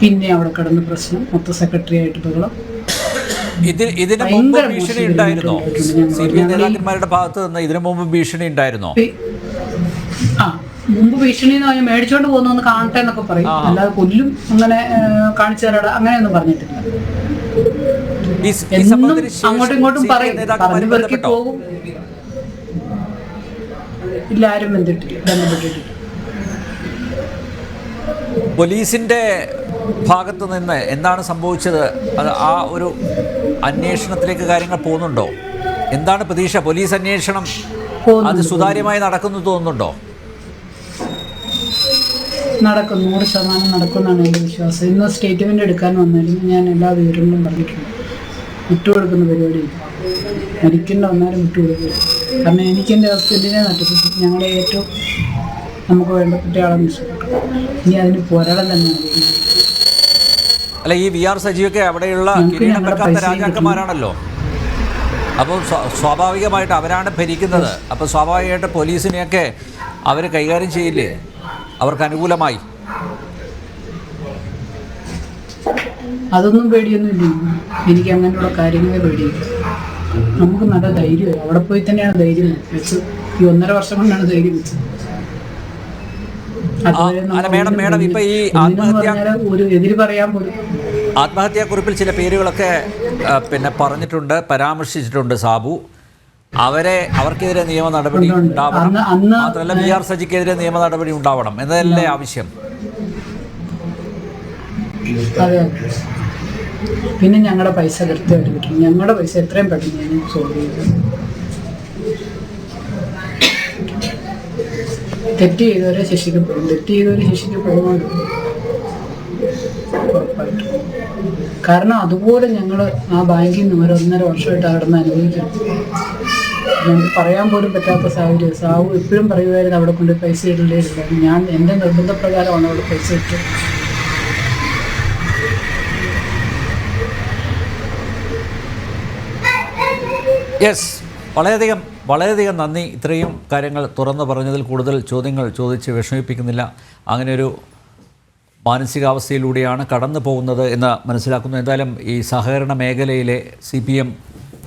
പിന്നെ അവിടെ കിടന്ന് പ്രശ്നം, മൊത്തം സെക്രട്ടറി ആയിട്ട് ബഹളം. ഇതിന് മുമ്പ് ഭീഷണി ഉണ്ടായിരുന്നോ? CPI നേതാക്കന്മാരുടെ ഭാഗത്ത് നിന്ന് ഇതിനു മുമ്പ് ഭീഷണി ഉണ്ടായിരുന്നോ? ആ, മുമ്പ് ഭീഷണി എന്ന് പറഞ്ഞാൽ മേടിച്ചോണ്ട് പോകുന്നൊന്ന് കാണട്ടെ എന്നൊക്കെ പറയും, അല്ലാതെ കൊല്ലും അങ്ങനെ കാണിച്ചു തരാട അങ്ങനെയൊന്നും പറഞ്ഞിട്ടില്ല. എന്നും അങ്ങോട്ടും ഇങ്ങോട്ടും പറയും, പറഞ്ഞു പെറുക്കി പോകും. ഇല്ല, ആരും ബന്ധപ്പെട്ടിട്ടില്ല. പോലീസിന്റെ ഭാഗത്ത് നിന്ന് എന്താണ് സംഭവിച്ചത്? അത് ആ ഒരു അന്വേഷണത്തിലേക്ക് കാര്യങ്ങൾ പോകുന്നുണ്ടോ? എന്താണ് പ്രതീക്ഷ? പോലീസ് അന്വേഷണം അത് സുതാര്യമായി നടക്കുന്നു തോന്നുന്നുണ്ടോ? നടക്കും, 100% നടക്കുമെന്നാണ് എൻ്റെ വിശ്വാസം. ഇന്ന് സ്റ്റേറ്റ്മെന്റ് എടുക്കാൻ വന്നാലും ഞാൻ എല്ലാ വിവരങ്ങളും പറഞ്ഞിട്ടുണ്ട്. വിട്ടുകൊടുക്കുന്ന പരിപാടിയില്ല. മരിക്കേണ്ട വന്നാലും വിട്ടുകൊടുക്കില്ല. കാരണം എനിക്ക് എൻ്റെ ഹസ്ബൻഡിനെ നട്ടിപ്പിച്ചു. ഞങ്ങളെ ഏറ്റവും നമുക്ക് വേണ്ടപ്പെട്ട ആളെ നഷ്ടപ്പെട്ടു. ഇനി അതിന് പോരാടം തന്നെയാണ്. അല്ല, ഈ VR സജീവൊക്കെ അവിടെയുള്ള കിരീടം വെക്കാത്ത രാജാക്കന്മാരാണല്ലോ. അപ്പോൾ സ്വാഭാവികമായിട്ട് അവരാണ് ഭരിക്കുന്നത്. അപ്പോൾ സ്വാഭാവികമായിട്ട് പോലീസിനെയൊക്കെ അവർ കൈകാര്യം ചെയ്യില്ലേ അവർക്ക് അനുകൂലമായി? അതൊന്നും പേടിയൊന്നുമില്ല. എനിക്ക് അങ്ങനെയുള്ള കാര്യങ്ങളെ പേടിയില്ല. നമുക്ക് നല്ല ധൈര്യമായി. അവിടെ പോയി തന്നെയാണ് ധൈര്യം വെച്ചത്. ഈ 1.5 വർഷം കൊണ്ടാണ് ധൈര്യം വെച്ചത്. മേഡം ഇപ്പൊ ഈ ഒരു എതിര് പറയാൻ പോലും ആത്മഹത്യാക്കുറിപ്പിൽ ചില പേരുകളൊക്കെ പറഞ്ഞിട്ടുണ്ട്, പരാമർശിച്ചിട്ടുണ്ട് സാബു. അവർക്കെതിരെ നിയമ നടപടി ഉണ്ടാവണം. മാത്രമല്ല VR സജിക്കെതിരെ നിയമ നടപടി ഉണ്ടാവണം എന്നതല്ലേ ആവശ്യം? അതെ. പിന്നെ ഞങ്ങളുടെ പൈസ കൃത്യമായിട്ട് കിട്ടണം. ഞങ്ങളുടെ പൈസ എത്രയും പെട്ടെന്ന് ഞാൻ സോൾവ് ചെയ്തു. തെറ്റ് ചെയ്തവരെ ശിക്ഷിക്കപ്പെടും. തെറ്റ് ചെയ്തവരെ ശിക്ഷിക്കപ്പെടുമല്ലോ ഉറപ്പായിട്ടും. കാരണം അതുപോലെ ഞങ്ങൾ ആ ബാങ്കിൽ നിന്ന് 1.5 വർഷമായിട്ട് അവിടെ അനുഭവിക്കണം. ഞങ്ങൾക്ക് പറയാൻ പോലും പറ്റാത്ത സാഹചര്യം. സാവു എപ്പോഴും പറയുമായിരുന്നു അവിടെ കൊണ്ട് പൈസ ഇടലേ ഇല്ല. ഞാൻ എൻ്റെ നിർബന്ധപ്രകാരമാണ് അവിടെ പൈസ ഇട്ടത്. യെസ്, വളരെയധികം നന്ദി. ഇത്രയും കാര്യങ്ങൾ തുറന്നു പറഞ്ഞതിൽ കൂടുതൽ ചോദ്യങ്ങൾ ചോദിച്ച് വിഷമിപ്പിക്കുന്നില്ല. അങ്ങനെയൊരു മാനസികാവസ്ഥയിലൂടെയാണ് കടന്നു പോകുന്നത് എന്ന് മനസ്സിലാക്കുന്നു. എന്തായാലും ഈ സഹകരണ മേഖലയിലെ CPM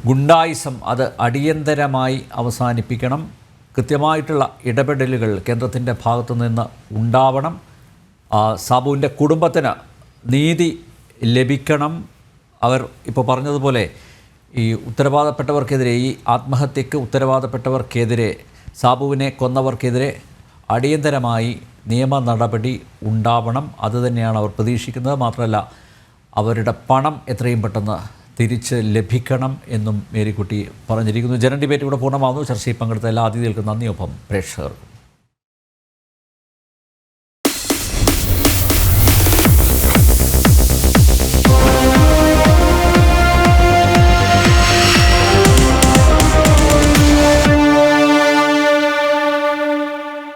ഗുണ്ടായിസം അത് അടിയന്തരമായി അവസാനിപ്പിക്കണം. കൃത്യമായിട്ടുള്ള ഇടപെടലുകൾ കേന്ദ്രത്തിൻ്റെ ഭാഗത്തു നിന്ന് ഉണ്ടാവണം. സാബുവിൻ്റെ കുടുംബത്തിന് നീതി ലഭിക്കണം. അവർ ഇപ്പോൾ പറഞ്ഞതുപോലെ ഈ ഉത്തരവാദപ്പെട്ടവർക്കെതിരെ, ഈ ആത്മഹത്യക്ക് ഉത്തരവാദപ്പെട്ടവർക്കെതിരെ, സാബുവിനെ കൊന്നവർക്കെതിരെ അടിയന്തരമായി നിയമ നടപടി ഉണ്ടാവണം. അതുതന്നെയാണ് അവർ പ്രതീക്ഷിക്കുന്നത്. മാത്രമല്ല അവരുടെ പണം എത്രയും പെട്ടെന്ന് തിരിച്ച് ലഭിക്കണം എന്നും മേരിക്കുട്ടി പറഞ്ഞിരിക്കുന്നു. ജനറൽ ഡിബേറ്റ് ഇവിടെ പൂർണ്ണമാകുന്നു. ചർച്ചയിൽ പങ്കെടുത്ത എല്ലാ അതിഥികൾക്കും നന്ദി. ഒപ്പം പ്രേക്ഷകർക്കും